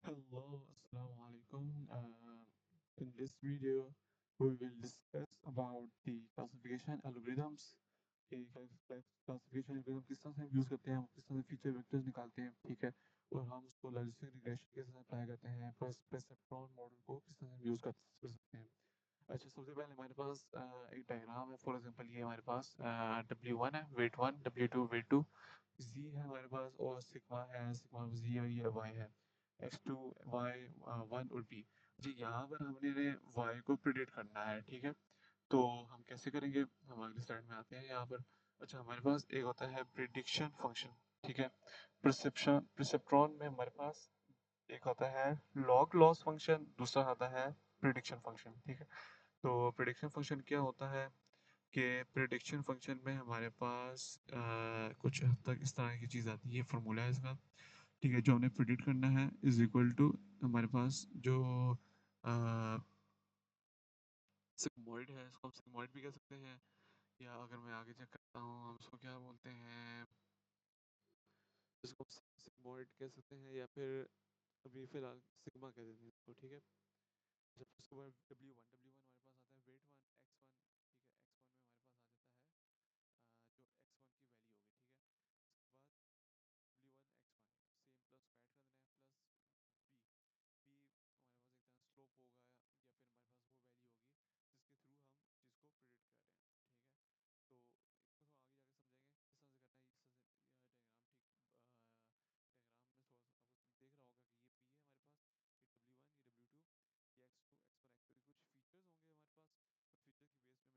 Hello, Assalamu alaikum. In this video, we will discuss about the classification algorithms. कि classification algorithm किस तरह से हम यूज़ करते हैं, हम किस तरह से फीचर वेक्टर्स निकालते हैं, ठीक है। और हम उसको लॉजिस्टिक रिग्रेशन के साथ अप्लाई करते हैं, प्लस परसेप्ट्रॉन मॉडल को किस तरह से हम यूज़ कर सकते हैं। अच्छा, सबसे पहले हमारे पास एक डायग्राम है। फॉर एग्जांपल ये हमारे पास W1 है, वेट 1, W2 वेट 2, Z है हमारे पास, और सिग्मा है, सिग्मा Z और ये Y है, X2 Y1 और B। जी, यहाँ पर हमने Y को प्रिडिक्ट करना है, ठीक है। तो हम कैसे करेंगे, हम अगले स्लाइड में आते हैं यहाँ पर। अच्छा, हमारे पास एक होता है प्रिडिक्शन फंक्शन, ठीक है। प्रिसेप्ट्रॉन में हमारे पास एक होता है लॉग लॉस फंक्शन, दूसरा आता है प्रिडिक्शन फंक्शन, ठीक है। तो प्रिडिक्शन फंक्शन क्या होता है कि प्रिडिक्शन फंक्शन में हमारे पास कुछ हद तक इस तरह की चीज़ आती है, फार्मूला है इसका, ठीक है। जो हमने प्रिडिक्ट करना है इज इक्वल टू हमारे पास जो सिग्मॉइड है, इसको हम सिग्मॉइड भी कह सकते हैं, या अगर मैं आगे चेक करता हूँ हम इसको क्या बोलते हैं, इसको सिग्मॉइड कह सकते हैं, या फिर अभी फिलहाल सिग्मा कह देते हैं इसको, ठीक है। जब उसके बाद W1 हमारे पास आता है वेट 1 X1, ठीक है। X1 में हमारे पास आ जाता है जो X1 की वैल्यू होगी, ठीक है। उसके बाद W1 X1 सेम प्लस को ऐड कर देना है, प्लस B B हमारे पास एक तरह स्लोप होगा, या फिर हमारे पास वो वैल्यू होगी जिसके थ्रू हम चीज़ को प्रिडिक्ट कर रहे हैं, ठीक है। तो इसको थोड़ा आगे जाके समझेंगे किस तरह से करना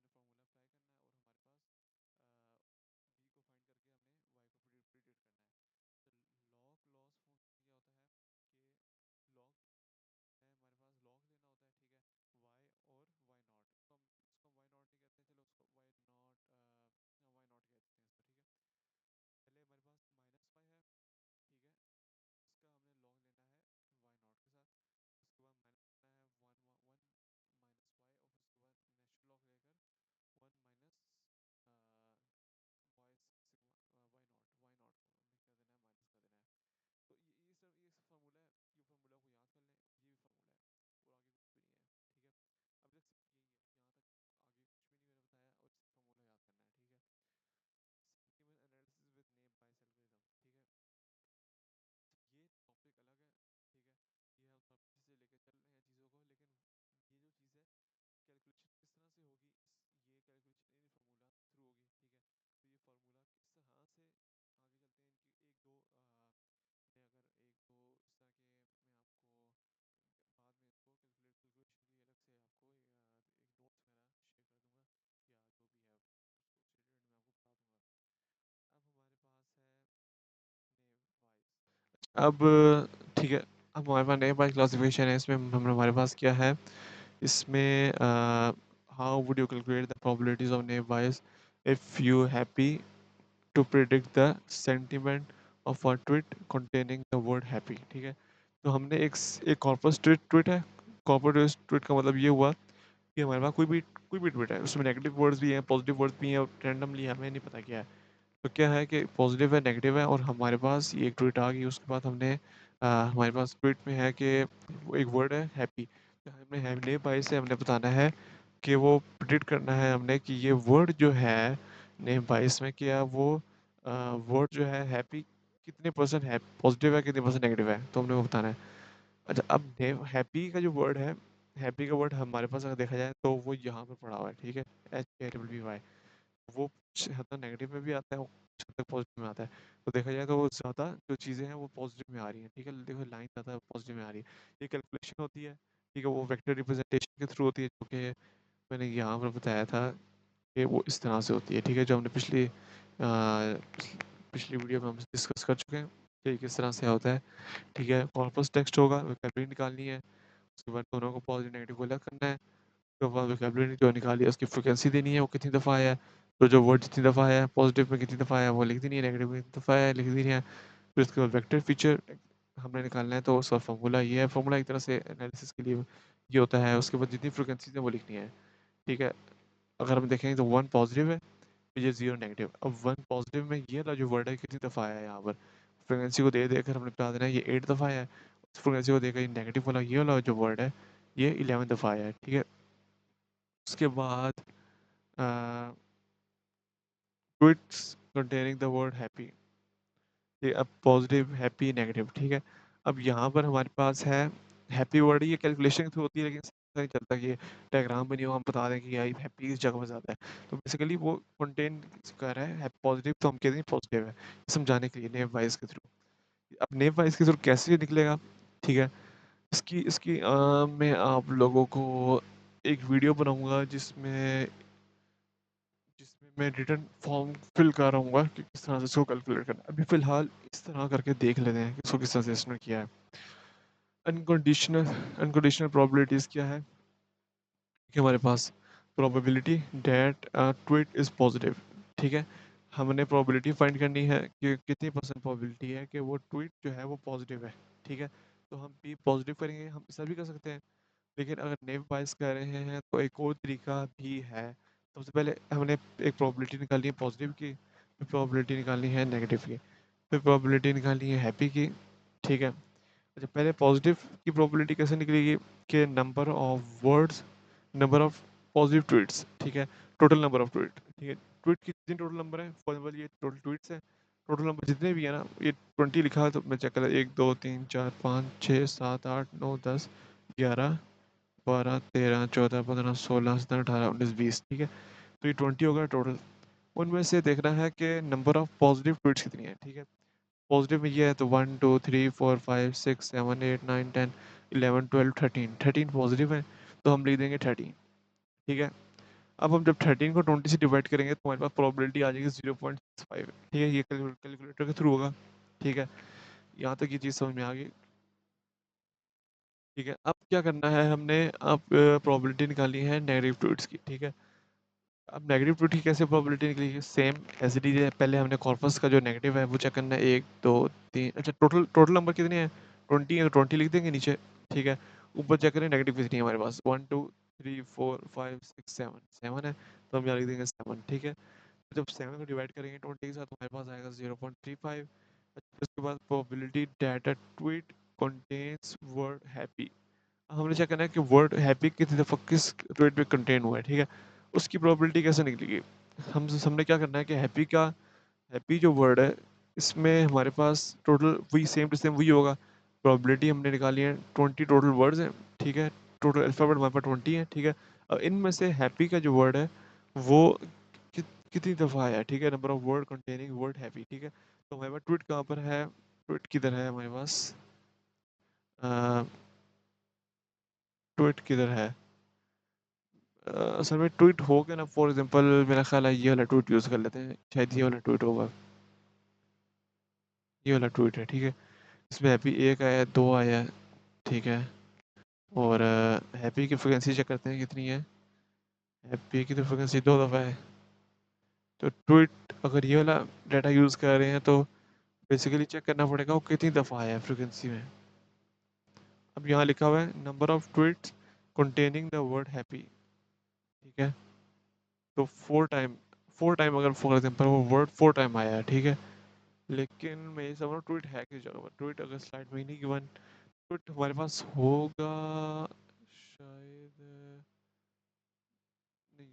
है। इस तरह से यह डायग्राम, ठीक डायग्राम में थोड़ा सा आपको देख रहा होगा कि ये P है हमारे पास, ये W1, ये W2, ये X2 X1 X2 के कुछ फीचर्स होंगे हमारे पास। उन फीचर की बेस पे हमने फार्मूला अप्लाई करना है, और हमारे पास B को फाइंड करके हमने Y को प्रिडिक्ट करना है। तो लॉग लॉस फंक्शन क्या होता है कि लॉग है हमारे पास, लॉग लेना होता है, ठीक है। Y और Y नॉट, इसको हम Y नॉट नहीं कहते हैं, चलो उसको Y नॉट Y नॉट कहते हैं इसको, ठीक है। पहले हमारे पास माइनस वाई है, ठीक है। इसका हमने लॉग लेना है Y नॉट के साथ। उसके बाद माइनस लेना है वन वन माइनस वाई, और फिर उसके बाद नेचुरल लॉग लेकर one minus y sigma y naught को हमने कर देना है, माइनस कर देना है। तो ये सब फार्मूला है, ये फार्मूला को याद कर लें, ये भी फार्मूला है, और आगे कुछ भी नहीं है, ठीक है। अभी तक सिर्फ यही है, यहाँ तक आगे कुछ भी नहीं मैंने बताया, और सिर्फ फार्मूला याद करना है, ठीक है। Sentiment analysis with name bias algorithm, ठीक है। ये टॉपिक अलग है, ठीक है। ये हम सब पीछे से लेके चल रहे हैं चीज़ों को, लेकिन ये जो चीज़ है कैलकुलेशन किस तरह से होगी, ये कैलकुलेशन इन फार्मूला थ्रू होगी, ठीक है। तो ये फार्मूला किस तरह से आगे चलते हैं, इनकी एक दो ने अगर एक दो इस तरह के मैं आपको बाद में इसको कैलकुलेशन के लिए अलग से आपको एक नोट्स वगैरह शेयर कर दूंगा, या जो भी है उसको उससे रिलेटेड मैं आपको बता दूंगा। अब हमारे पास है नेव वाइज। अब ठीक है, अब हमारे पास नेव वाइज क्लासिफिकेशन है। इसमें हमारे पास क्या है, इसमें how would you calculate the probabilities of naive Bayes if you happy to predict the sentiment of a tweet containing the word happy, ठीक है। तो हमने एक कॉर्पस ट्वीट है। कॉर्पस ट्वीट का मतलब ये हुआ कि हमारे पास कोई भी ट्वीट है, उसमें नेगेटिव वर्ड्स भी हैं, पॉजिटिव वर्ड्स भी हैं, और रैंडमली हमें नहीं पता क्या है। तो क्या है कि पॉजिटिव है, नेगेटिव है, और हमारे पास ये एक ट्वीट आ गई। उसके बाद हमने हमारे पास ट्वीट में है कि वो एक वर्ड है हैप्पी। तो हमने हैप्पी बाई से हमने बताना है कि वो प्रिडिक्ट करना है हमने कि ये वर्ड जो है नेम बाइस में, क्या वो वर्ड जो है हैप्पी कितने परसेंट है, पॉजिटिव है कितने परसेंट नेगेटिव है, तो हमने वो बताना है। अच्छा, अब नेम हैप्पी का जो वर्ड है, हैप्पी का वर्ड हमारे पास अगर देखा जाए तो वो यहाँ पर पड़ा हुआ है, ठीक है। HAPPY। वो कुछ हद तक नेगेटिव में भी आता है, वो कुछ हद तक पॉजिटिव में आता है। तो देखा जाए तो वो ज़्यादा जो चीज़ें हैं वो पॉजिटिव में आ रही हैं, ठीक है। देखो लाइन ज़्यादा पॉजिटिव में आ रही है। ये कैलकुलेशन होती है, ठीक है। वो वेक्टर रिप्रेजेंटेशन के थ्रू होती है, जो कि मैंने यहाँ पर बताया था कि वो इस तरह से होती है, ठीक है। जो हमने पिछली वीडियो में हम डिस्कस कर चुके हैं कि किस तरह से होता है, ठीक है। कॉर्पस टेक्स्ट होगा, वोकैबुलरी निकालनी है। उसके बाद दोनों को पॉजिटिव नेगेटिव को अलग करना है। उसके बाद वोकैबुलरी जो निकाली है उसकी फ्रिक्वेंसी देनी है, वो कितनी दफ़ा आया है। तो जो वर्ड जितनी दफ़ा आया है पॉजिटिव में, कितनी दफ़ा आया है वो लिख देनी है, नेगेटिव में कितनी दफ़ा आया है लिख देनी है। फिर उसके बाद वेक्टर फीचर हमने निकालना है, तो उसका फार्मूला ये है। फार्मूला एक तरह से एनालिसिस के लिए ये होता है। उसके बाद जितनी फ्रिक्वेंसी है वो लिखनी है, ठीक है। अगर हम देखेंगे तो वन पॉजिटिव है, ये जीरो नेगेटिव। अब वन पॉजिटिव में ये वाला जो वर्ड है कितनी दफ़ा आया है यहाँ पर, फ्रिक्वेंसी को दे देकर हमने बता देना है ये 8 दफ़ा आया है। फ्रीक्वेंसी को देखा, ये नेगेटिव वाला ये वाला जो वर्ड है ये 11 दफ़ा आया है, ठीक है। उसके बाद tweets containing the word happy, ये अब पॉजिटिव, हैप्पी, नेगेटिव, ठीक है। अब यहाँ पर हमारे पास है हैप्पी वर्ड, ये कैलकुलेशन के थ्रू होती है, लेकिन पता नहीं चलता कि ये डायग्राम बनी हो, हम बता दें कि यार हैप्पी इस जगह पर ज़्यादा है। तो बेसिकली वो कंटेन कर रहा है पॉजिटिव, तो हम कहते हैं पॉजिटिव है, समझाने के लिए नेव वाइज के थ्रू। अब नेव वाइज के थ्रू कैसे निकलेगा, ठीक है। इसकी इसकी मैं आप लोगों को एक वीडियो बनाऊँगा जिसमें जिसमें मैं रिटर्न फॉर्म फिल कर रहा हूँगा कि किस तरह से इसको कैलकुलेट करना है। अभी फ़िलहाल इस तरह करके देख लेते हैं कि इसको किस तरह से इसने किया है। अनकंडीशनल अनकंडीशनल प्रोबेबिलिटीज़ क्या है कि हमारे पास probability that tweet is positive, ठीक है। हमने प्रोबेबिलिटी फाइंड करनी है कि कितनी परसेंट प्रोबेबिलिटी है कि वो ट्वीट जो है वो पॉजिटिव है, ठीक है। तो हम पी पॉजिटिव करेंगे, हम ऐसा भी कर सकते हैं। लेकिन अगर नेव बायस कर रहे हैं तो एक और तरीका भी है। सबसे पहले हमने एक प्रोबेबिलिटी निकालनी है पॉजिटिव की, फिर प्रोबेबिलिटी निकालनी है नेगेटिव की, फिर प्रोबेबिलिटी निकालनी है हैप्पी की, ठीक है। अच्छा, पहले पॉजिटिव की प्रोबेबिलिटी कैसे निकलेगी कि number of words, number of positive tweets, ठीक है। टोटल नंबर ऑफ ट्वीट, ठीक है। ट्वीट कितने टोटल नंबर है, फॉर एग्जाम्पल ये टोटल ट्वीट्स है, टोटल नंबर जितने भी है ना, ये 20 लिखा है तो मैं चेक कर, 1 2 3 4 5 6 7 8 9 10 11 12 13 14 15 16 17 18 19 20, ठीक है। तो ये 20 होगा टोटल। उनमें से देखना है कि नंबर ऑफ पॉजिटिव ट्वीट्स कितनी है, ठीक है। पॉजिटिव में ये है तो 1 2 3 4 5 6 7 8 9 10 11 12 13 13 पॉजिटिव है, तो हम लिख देंगे 13, ठीक है। अब हम जब 13 को 20 से डिवाइड करेंगे तो हमारे पास प्रोबेबिलिटी आ जाएगी 0.65, ठीक है। ये कैलकुलेटर के थ्रू होगा, ठीक है। यहाँ तक ये चीज़ समझ में आ गई, ठीक है। अब क्या करना है हमने, अब प्रोबेबिलिटी निकालनी है नेगेटिव ट्वीट्स की, ठीक है। अब नेगेटिव ट्वीट की कैसे प्रोबेबिलिटी निकलेगी, सेम एज इट इज है। पहले हमने कॉर्पस का जो नेगेटिव है वो चेक करना है, 1 2 3, अच्छा टोटल टोटल नंबर कितने हैं, 20 है तो 20 लिख देंगे नीचे, ठीक है। ऊपर चेक करें नेगेटिव कितनी है हमारे पास, 1 2 3 4 5 6 7 है, तो हम यहाँ लिख देंगे 7, ठीक है। जब 7 को डिवाइड करेंगे 20 के साथ तो हमारे पास आएगा 0.35। उसके बाद probability that a tweet contains word happy, हमने चेक करना है कि वर्ड हैप्पी कितनी दफ़ा किस ट्वीट में कंटेन हुआ है, ठीक है। उसकी प्रोबेबिलिटी कैसे निकलेगी, हम हमने क्या करना है कि हैप्पी जो वर्ड है इसमें हमारे पास टोटल वही सेम टू सेम वही होगा। प्रोबेबिलिटी हमने निकाली है 20 टोटल वर्ड्स हैं, ठीक है। टोटल अल्फ़ाबेट हमारे पास 20 है, ठीक है। अब इनमें से हैप्पी का जो वर्ड है वो कितनी दफ़ा आया है, ठीक है। Number of word containing word happy, ठीक है। तो हमारे पास ट्वीट कहाँ पर है, ट्वीट किधर है हमारे पास, ट्वीट किधर है, असल में ट्वीट हो गया ना, फॉर एग्जांपल मेरा ख्याल है ये वाला ट्वीट यूज़ कर लेते हैं, शायद ये वाला ट्वीट होगा, ये वाला ट्वीट है, ठीक है। इसमें हैप्पी 1 आया है, 2 आया है, ठीक है। और हैप्पी की फ्रिक्वेंसी चेक करते हैं कितनी है, हैप्पी की तो फ्रिक्वेंसी 2 दफ़ा है। तो ट्वीट अगर ये वाला डाटा यूज़ कर रहे हैं तो बेसिकली चेक करना पड़ेगा वो कितनी दफ़ा आया है फ्रिक्वेंसी में। अब यहाँ लिखा हुआ है number of tweets containing the word happy, ठीक है। तो 4 टाइम अगर फॉर एग्जांपल वो वर्ड 4 टाइम आया है, ठीक है। लेकिन मैं ये समझ रहा हूँ ट्वीट है किस जगह पर, ट्वीट अगर स्लाइड में ही नहीं गिवन, ट्वीट हमारे पास होगा शायद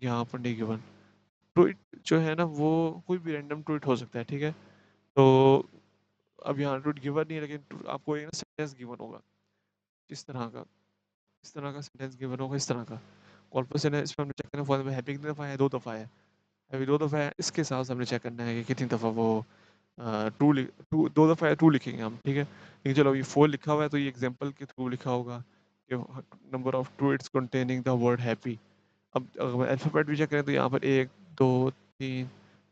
यहाँ पर नहीं गिवन। ट्वीट जो है ना वो कोई भी रैंडम ट्वीट हो सकता है, ठीक है। तो अब यहाँ ट्वीट गिवन नहीं है, लेकिन आपको एक ना सेंटेंस गिवन होगा इस तरह का, इस तरह का सेंटेंस गिवन होगा इस तरह का। कॉर्पस है ना, इसमें हमने चेक करना फॉर हैप्पी कितनी दफ़ा है, 2 दफ़ा है। अभी 2 दफ़ा है, इसके हिसाब से हमने चेक करना है कि कितनी दफ़ा वो टू 2 दफ़ा है 2 लिखेंगे हम, ठीक है। लेकिन चलो ये 4 लिखा हुआ है तो ये एग्जांपल के थ्रू लिखा होगा कि number of tweets containing the word happy. अब अगर अल्फ़ाबेट भी चेक करें तो यहाँ पर 1 2 3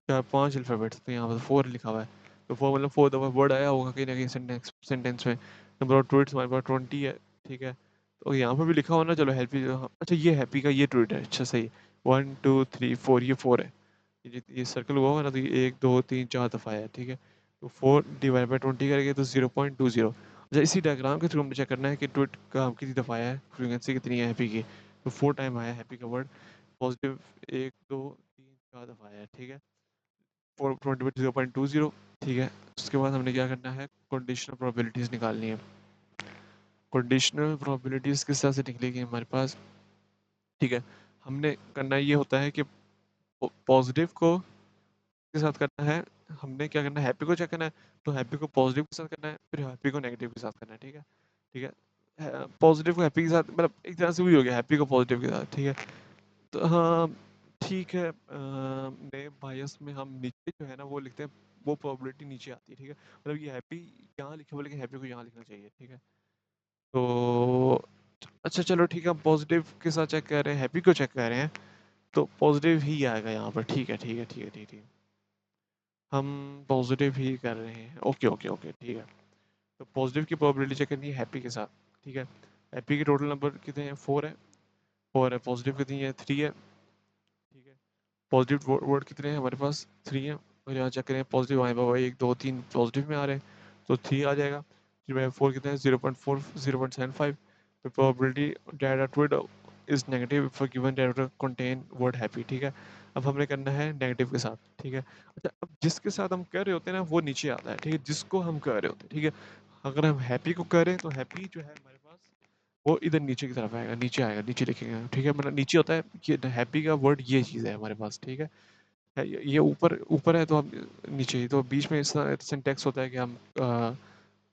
4 5 अल्फ़ाबेट्स, तो यहाँ पर 4 लिखा हुआ है। तो 4 मतलब 4 दफ़ा वर्ड आया होगा कहीं न कहीं सेंटेंस में। नंबर ऑफ ट्वीट्स हमारे पास 20 है, ठीक है। तो यहाँ पर भी लिखा हुआ ना, चलो हैप्पी, हाँ, अच्छा ये हैप्पी का ये ट्वीट है, अच्छा सही। 1 2 3 4 ये 4 है। ये सर्कल हुआ होगा ना, तो ये 1 2 3 4 दफ़ा आया है, ठीक है। तो 4 डिवाइड बाय 20 करेंगे तो 0.20। अच्छा, इसी डायग्राम के थ्रू हमें चेक करना है कि ट्वीट का कितनी दफ़ा आया है, फ्रीक्वेंसी कितनी है हैप्पी की। तो 4 टाइम आया है हैप्पी का वर्ड, पॉजिटिव 1 2 3 4 दफ़ा आया है, ठीक है। 4 20 बाई 0.20, ठीक है। उसके बाद हमने क्या करना है, कंडीशनल प्रोबेबिलिटीज़ निकालनी है। कंडीशनल प्रोबेबिलिटीज़ किस तरह से निकलेगी हमारे पास, ठीक है? हमने करना ये होता है कि पॉजिटिव को के साथ करना है, हमने क्या करना है, हैप्पी को चेक करना है, तो हैप्पी को पॉजिटिव के साथ करना है, फिर हैप्पी को नेगेटिव के साथ करना है, ठीक है? ठीक है? पॉजिटिव को हैप्पी के साथ, मतलब एक तरह से वही हो गया, हैप्पी को पॉजिटिव के साथ, ठीक है? तो हाँ, ठीक है, नेव बायस में हम नीचे जो है ना वो लिखते हैं, वो प्रोबेबिलिटी नीचे आती है, ठीक है? मतलब ये हैप्पी यहाँ लिखे हुए, लेकिन हैप्पी को यहाँ लिखना चाहिए, ठीक है? तो अच्छा चलो ठीक है, हम पॉजिटिव के साथ चेक कर रहे हैं, हैप्पी को चेक कर रहे हैं, तो पॉजिटिव ही आएगा यहाँ पर, ठीक है, ठीक है, ठीक है, ठीक है, ठीक है। हम पॉजिटिव ही कर रहे हैं, ओके, ओके, ओके, ठीक है। तो पॉजिटिव की प्रोबेबिलिटी चेक करनी है हैप्पी के साथ, ठीक है? हैप्पी के टोटल नंबर कितने हैं? 4 है, 4 है, पॉजिटिव कितनी है? 3 है, ठीक है? पॉजिटिव वर्ड कितने हैं हमारे पास? 3 है, और यहाँ चेक करें पॉजिटिव आए बाबा 1 2 3 पॉजिटिव में आ रहे हैं, तो 3 आ जाएगा। 3/4 कितने हैं? 0.4 0.75। The probability that a tweet is negative if a given data contain word happy, ठीक है? अब हमने करना है नेगेटिव के साथ, ठीक है? अच्छा, अब जिसके साथ हम कर रहे होते हैं ना वो नीचे आता है, ठीक है? जिसको हम कर रहे होते हैं, ठीक है? अगर हम हैप्पी को कर रहे हैं तो हैप्पी जो है हमारे पास वो इधर नीचे की तरफ आएगा, नीचे लिखेंगे, ठीक है? मतलब नीचे होता है, ये हैप्पी का वर्ड ये चीज़ है हमारे पास, ठीक है? ये ऊपर ऊपर है तो हम नीचे, तो बीच में इस सिंटेक्स होता है कि हम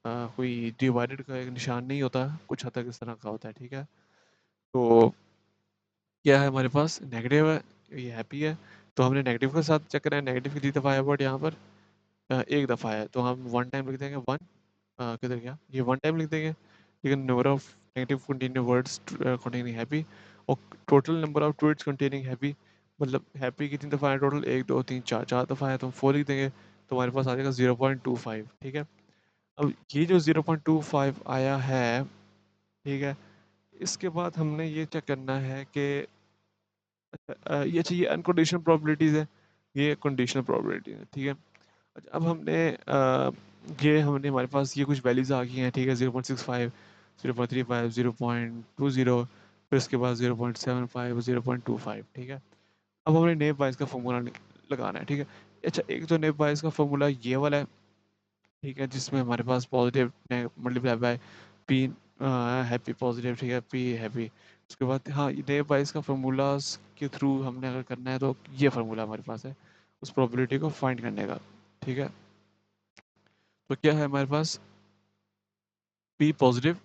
कोई डिवाइडेड का एक निशान नहीं होता, कुछ हद तक इस तरह का होता है, ठीक है? तो क्या है हमारे पास? नेगेटिव है, ये हैप्पी है, तो हमने नेगेटिव के साथ चेक करना है, नेगेटिव कितनी दफ़ा है वर्ड यहाँ पर? एक दफ़ा है, तो हम वन टाइम लिख देंगे, वन किधर गया? ये वन टाइम लिख देंगे, ठीक है? Number of negative containing words containing happy, और total number of tweets containing happy, मतलब हैप्पी कितनी दफ़ा है टोटल? 1 2 3 4 4 दफ़ा है, तो हम 4 लिख देंगे, तो हमारे पास आ जाएगा 0.25, ठीक है? अब ये जो 0.25 आया है, ठीक है? इसके बाद हमने ये चेक करना है कि ये चाहिए अनकंडीशनल प्रोबेबिलिटीज़ है, ये कंडीशनल प्रोबेबिलिटी है, ठीक है? अच्छा, अब ये हमने हमारे पास ये कुछ वैल्यूज़ आ गई हैं, ठीक है? 0.65, 0.35, 0.20, फिर उसके बाद 0.75, 0.25, ठीक है? अब हमने नैव बायस का फ़ॉर्मूला लगाना है, ठीक है? अच्छा, एक तो नैव बायस का फ़ॉर्मूला ये वाला है, ठीक है? जिसमें हमारे पास पॉज़िटिव ने multiply by P happy positive, ठीक है? P happy. उसके बाद हाँ, ये नैव बायस का फ़ॉर्मूलाज़ के थ्रू हमने अगर करना है तो ये फ़ॉर्मूला हमारे पास है, उस प्रोबेबिलिटी को फाइंड करने का, ठीक है? तो क्या है हमारे पास? पी पॉज़िटिव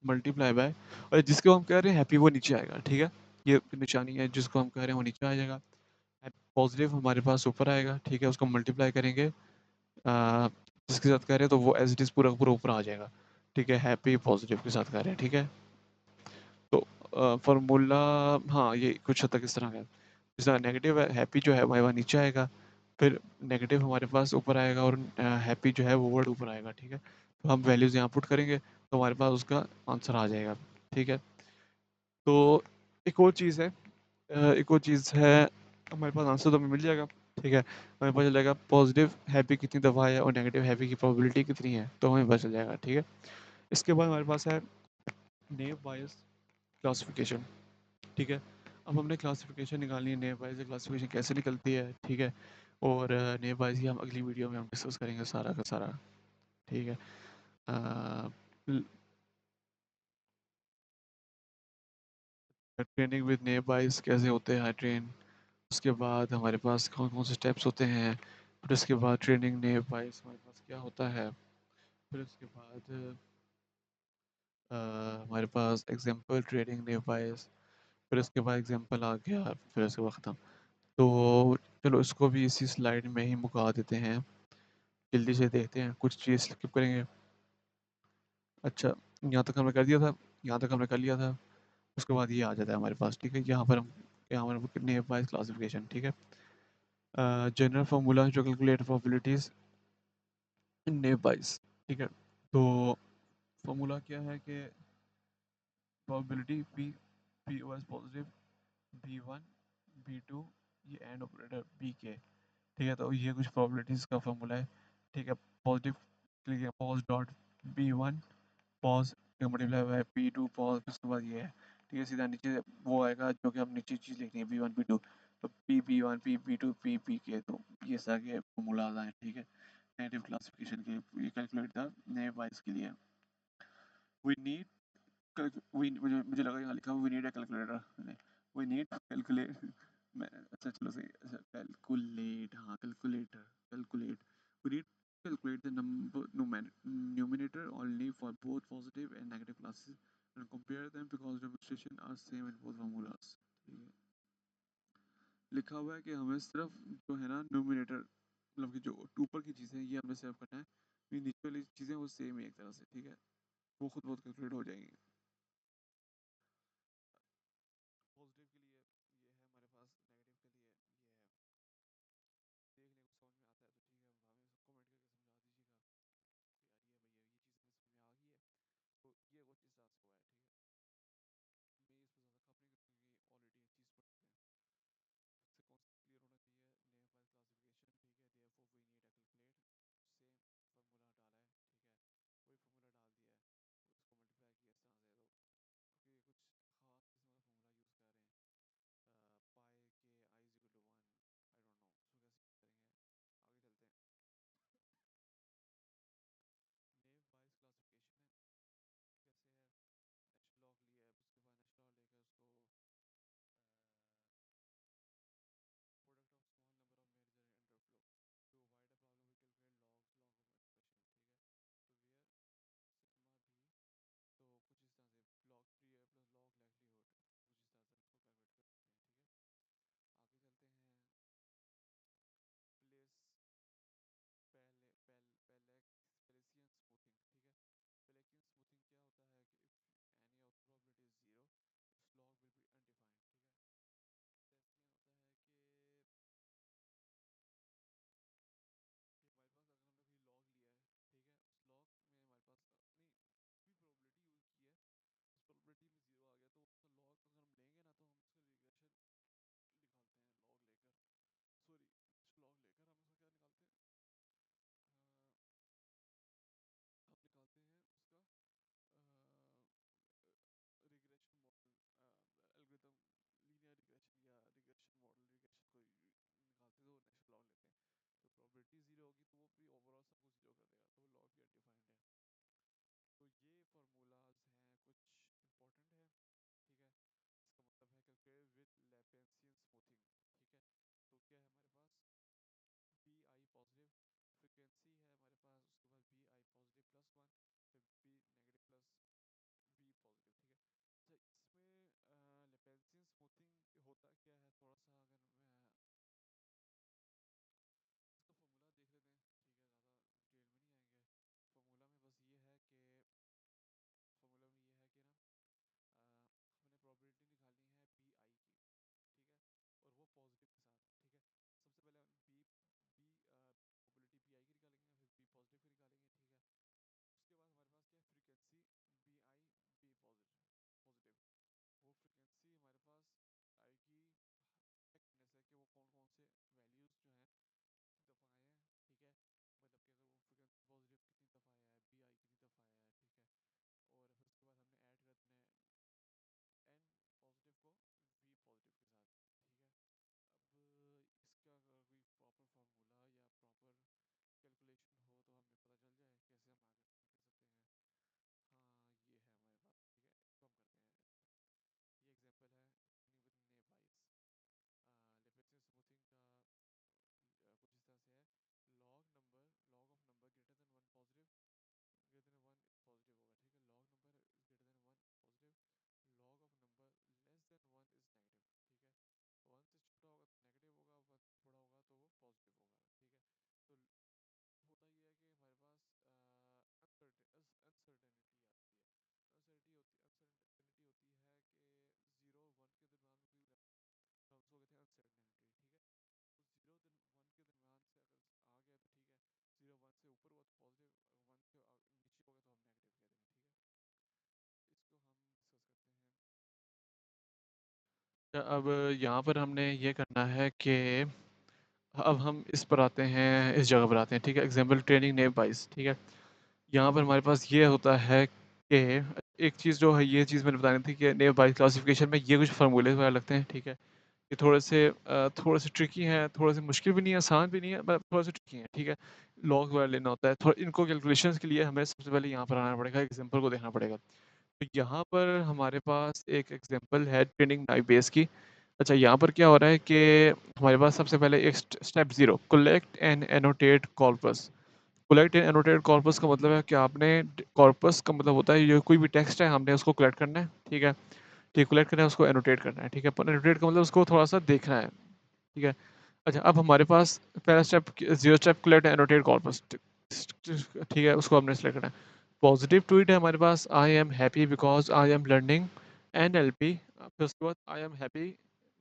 मल्टीप्लाई बाय, और जिसको हम कह रहे हैं हैप्पी वो नीचे आएगा, ठीक है? ये निशानी है, जिसको हम कह रहे हैं वो नीचे आ जाएगा। पॉज़िटिव हमारे पास ऊपर आएगा, ठीक है? उसको मल्टीप्लाई करेंगे जिसके साथ कह रहे हैं तो वो एज़ इट इज़ पूरा का पूरा ऊपर आ जाएगा, ठीक है? हैप्पी पॉज़िटिव के साथ कह रहे हैं, ठीक है? तो फ़ॉर्मूला हाँ, ये कुछ हद तक इस तरह का है। जिस तरह नेगेटिव है, हैप्पी जो है हमारे पास नीचे आएगा, फिर नेगेटिव हमारे पास ऊपर आएगा, और हैप्पी जो है वो वर्ड ऊपर आएगा, ठीक है? तो हम वैल्यूज़ यहाँ पुट करेंगे, तो हमारे पास उसका आंसर आ जाएगा, ठीक है? तो एक और चीज़ है, एक और चीज़ है, हमारे पास आंसर तो हमें मिल जाएगा, ठीक है? हमें पता चल जाएगा पॉज़िटिव हैप्पी कितनी दफ़ा है और नेगेटिव हैप्पी की प्रोबेबिलिटी कितनी है, तो हमें पता चल जाएगा, ठीक है? इसके बाद हमारे पास है नेव बायस क्लासिफिकेशन, ठीक है? अब हमने क्लासिफिकेशन निकालनी है, नेव बायस क्लासिफिकेशन कैसे निकलती है, ठीक है? और नेव बायस की हम अगली वीडियो में हम डिस्कस करेंगे सारा का सारा, ठीक है? ट्रेनिंग विद नेव बायस कैसे होते हैं ट्रेन, उसके बाद हमारे पास कौन-कौन से स्टेप्स होते हैं, फिर उसके बाद ट्रेनिंग नेव बायस हमारे पास क्या होता है, फिर उसके बाद हमारे पास एग्जांपल ट्रेनिंग नेव बायस, फिर उसके बाद एग्जांपल आ गया, फिर उसके बाद ख़त्म। तो चलो इसको भी इसी स्लाइड में ही मुका देते हैं, जल्दी से देखते हैं, कुछ चीज़ स्किप करेंगे। अच्छा, यहाँ तक हमने कर दिया था, यहाँ तक हमने कर लिया था, उसके बाद ये आ जाता है हमारे पास, ठीक है? यहाँ पर नेव बायस क्लासिफिकेशन, ठीक है? जनरल फार्मूला जो कैलकुलेट प्रोबेबिलिटीज़ नेव बायस, ठीक है? तो फार्मूला क्या है कि probability P P was positive, B one, B two, ये एंड ऑपरेटर बी के, ठीक है? तो ये कुछ प्रोबेबिलिटीज़ का फार्मूला है, ठीक है? पॉजिटिव लिखिए, pos dot B one pos multiply by P two pos, उसके बाद ये है, ठीक है? सीधा नीचे वो आएगा जो कि हम नीचे चीज़ लिखनी है, बी वन बी टू, तो P B one P B two P P K, तो ये सारे फार्मूलाज हैं, ठीक है? नेगेटिव क्लासिफिकेशन के, ये कैलकुलेट द नेव बायस के लिए। वी नीड वी मुझे मुझे लगा यहाँ लिखा we need a calculator, we need calculate मैं अच्छा चलो सही अच्छा कैलकुलेट हाँ calculator calculate we need calculate the number numerator only for both positive and negative classes and compare them because demonstration are same in both formulas। ठीक है, लिखा हुआ है कि हमें सिर्फ जो है ना न्यूमिनेटर मतलब कि जो ऊपर की चीज़ें हैं ये हमें सिर्फ करना है, ये नीचे वाली चीज़ें वो सेम ही एक तरह से, ठीक है, वो खुद बहुत कैलकुलेट हो जाएंगी। पॉजिटिव के लिए ये है हमारे पास, नेगेटिव के लिए ये है। देखने को समझ में आता है तो ठीक है, हमें कमेंट करके समझा दीजिएगा कि यार ये भैया ये चीज़ हमें समझ में आ गई है, तो ये कुछ इस तरह से हुआ है, ठीक है। मैं इस पर ज़्यादा खप नहीं करूँगी क्योंकि ऑलरेडी एक चीज़ पढ़ते हैं, इससे कॉन्सेप्ट क्लियर होना चाहिए। नेम वाइज क्लासिफिकेशन, ठीक है, therefore we need a calculate, same formula डाला है, ठीक है, वही फार्मूला डाल दिया है, उसको मल्टीप्लाई किया इस तरह से, तो क्योंकि ये कुछ खास किस्म का फार्मूला यूज़ कर रहे हैं, पाई के I is equal to one, I don't know इसको कैसे करेंगे, आगे चलते हैं। नेव वाइज क्लासिफिकेशन है, कैसे है, नेचुरल लॉग लिया है, उसके बाद नेचुरल लॉग लेकर उसको product of small number of major underflow to avoid a problem we calculate log of expression, ठीक है, तो वेयर सिग्मा भी, तो कुछ इस तरह से log P plus log livelihood, कुछ इस तरह से इसको कैलकुलेट कर सकते हैं, ठीक है। आगे चलते हैं। प्लेस पहले पेलेसियन स्मूथिंग, ठीक है, पेलेसियन स्मूथिंग क्या होता है कि if any of probability is zero slog will be undefined, ठीक है। पेलेसियन होता है कि हमारे पास अगर हमने कोई लॉग लिया है, ठीक है, उस लॉग में हमारे पास नहीं कोई प्रोबेबिलिटी यूज की है, उस प्रोबेबिलिटी में जीरो आ गया, तो उसका लॉग अगर हम लेंगे ना तो हम उसका रिग्रेशन निकालते हैं लॉग लेकर, सॉरी लॉग लेकर हम उसका क्या निकालते हैं, हम निकालते हैं उसका regression model algorithm, linear regression या रिग्रेशन मॉडल, रिग्रेशन को निकालते हैं तो नेचुरल लॉग लेते हैं, तो प्रोबेबिलिटी जीरो होगी तो वो भी ओवरऑल सब कुछ जीरो कर देगा, तो लॉग भी अनडिफाइंड है। तो ये फार्मूलाज हैं कुछ इंपॉर्टेंट है, ठीक है, इसका मतलब है कैलकुलेट विद लैपेंसियन स्मूथिंग, ठीक है। तो क्या है हमारे पास बी आई पॉजिटिव फ्रिक्वेंसी है हमारे पास, उसके बाद B I positive plus one, फिर B negative plus B positive, ठीक है। अच्छा इसमें लैपेंसियन स्मूथिंग होता क्या है, थोड़ा सा अगर मैं इसका फॉर्मूला देख लेते हैं, ठीक है, ज़्यादा डिटेल में नहीं आएंगे। फार्मूला में बस ये है कि फार्मूला में ये है कि ना हमने प्रोबेबिलिटी निकालनी है बी आई की, ठीक है, और वो पॉजिटिव के साथ, ठीक है। सबसे पहले हम B B probability B I की निकालेंगे, फिर बी पॉजिटिव की निकालेंगे, ठीक है। उसके बाद हमारे पास क्या है, frequency B I B positive positive, वो फ्रीक्वेंसी हमारे पास आएगी करने से कि वो कौन कौन से वैल्यूज़ जो हैं दफ़ा आए हैं, ठीक है, मतलब कि अगर वो फ्रीक्वेंसी पॉजिटिव कितनी दफ़ा आया है, बी आई कितनी दफ़ा आया है, ठीक है, और फिर उसके बाद हमने ऐड कर देना है एन पॉजिटिव को बी पॉजिटिव के साथ, ठीक है। अब इसका अगर कोई प्रॉपर फार्मूला या प्रॉपर कैलकुलेशन हो तो हमें पता चल जाए कैसे हम आगे कर सकते हैं। हाँ ये है हमारे पास, ठीक है, इसको हम करते हैं। ये एग्जांपल है with naive wise lipid smoothing का, कुछ इस तरह से है, log of number greater than one positive, greater than one positive होगा, ठीक है, log number greater than one positive, log of number less than one is negative, ठीक है, वन से छोटा होगा तो नेगेटिव होगा, वन से बड़ा होगा तो वो पॉजिटिव होगा, ठीक है। तो होता ये है कि हमारे पास अनसर्टेनिटी आती है, अनसर्टेनिटी होती है कि जीरो वन के दरम्यान कोई हम उसको कहते हैं अनसर्टेनिटी, ठीक है। तो जीरो वन के दरम्यान से अगर आ गया तो ठीक है, जीरो वन से ऊपर हुआ तो पॉजिटिव, वन से नीचे हो गया तो हम नेगेटिव कह देंगे, ठीक है। इसको हम डिस्कस करते हैं। अब यहाँ पर हमने ये करना है कि अब हम इस पर आते हैं, इस जगह पर आते हैं, ठीक है, एग्जाम्पल ट्रेनिंग नेम वाइज, ठीक है। यहाँ पर हमारे पास ये होता है कि एक चीज़ जो है, ये चीज़ मैंने बतानी थी कि नेम वाइज क्लासिफिकेशन में ये कुछ फार्मूले वगैरह लगते हैं, ठीक है। ये थोड़े से ट्रिकी हैं, थोड़े से मुश्किल भी नहीं है, आसान भी नहीं है, बट थोड़े से ट्रिकी हैं, ठीक है? लॉग वगैरह लेना होता है, थोड़ा इनको कैलकुलेशंस के लिए हमें सबसे पहले यहाँ पर आना पड़ेगा, एग्ज़ाम्पल को देखना पड़ेगा। तो यहाँ पर हमारे पास एक एग्ज़ाम्पल है ट्रेनिंग नाइव बेस की। अच्छा, यहाँ पर क्या हो रहा है कि हमारे पास सबसे पहले एक step 0 collect and annotate corpus. Collect and annotate corpus का मतलब है कि आपने कॉर्पस का मतलब होता है ये कोई भी टेक्स्ट है, हमने उसको कलेक्ट करना है, ठीक है? ठीक, कलेक्ट करना है, उसको एनोटेट करना है, ठीक है? पर एनोटेट का मतलब उसको थोड़ा-सा देखना है, ठीक है? अच्छा, अब हमारे पास पहला step 0 step collect annotate corpus ठीक है, उसको हमने सेलेक्ट करना है। पॉजिटिव ट्वीट है हमारे पास I am happy because I am learning NLP. फिर उसके बाद I am happy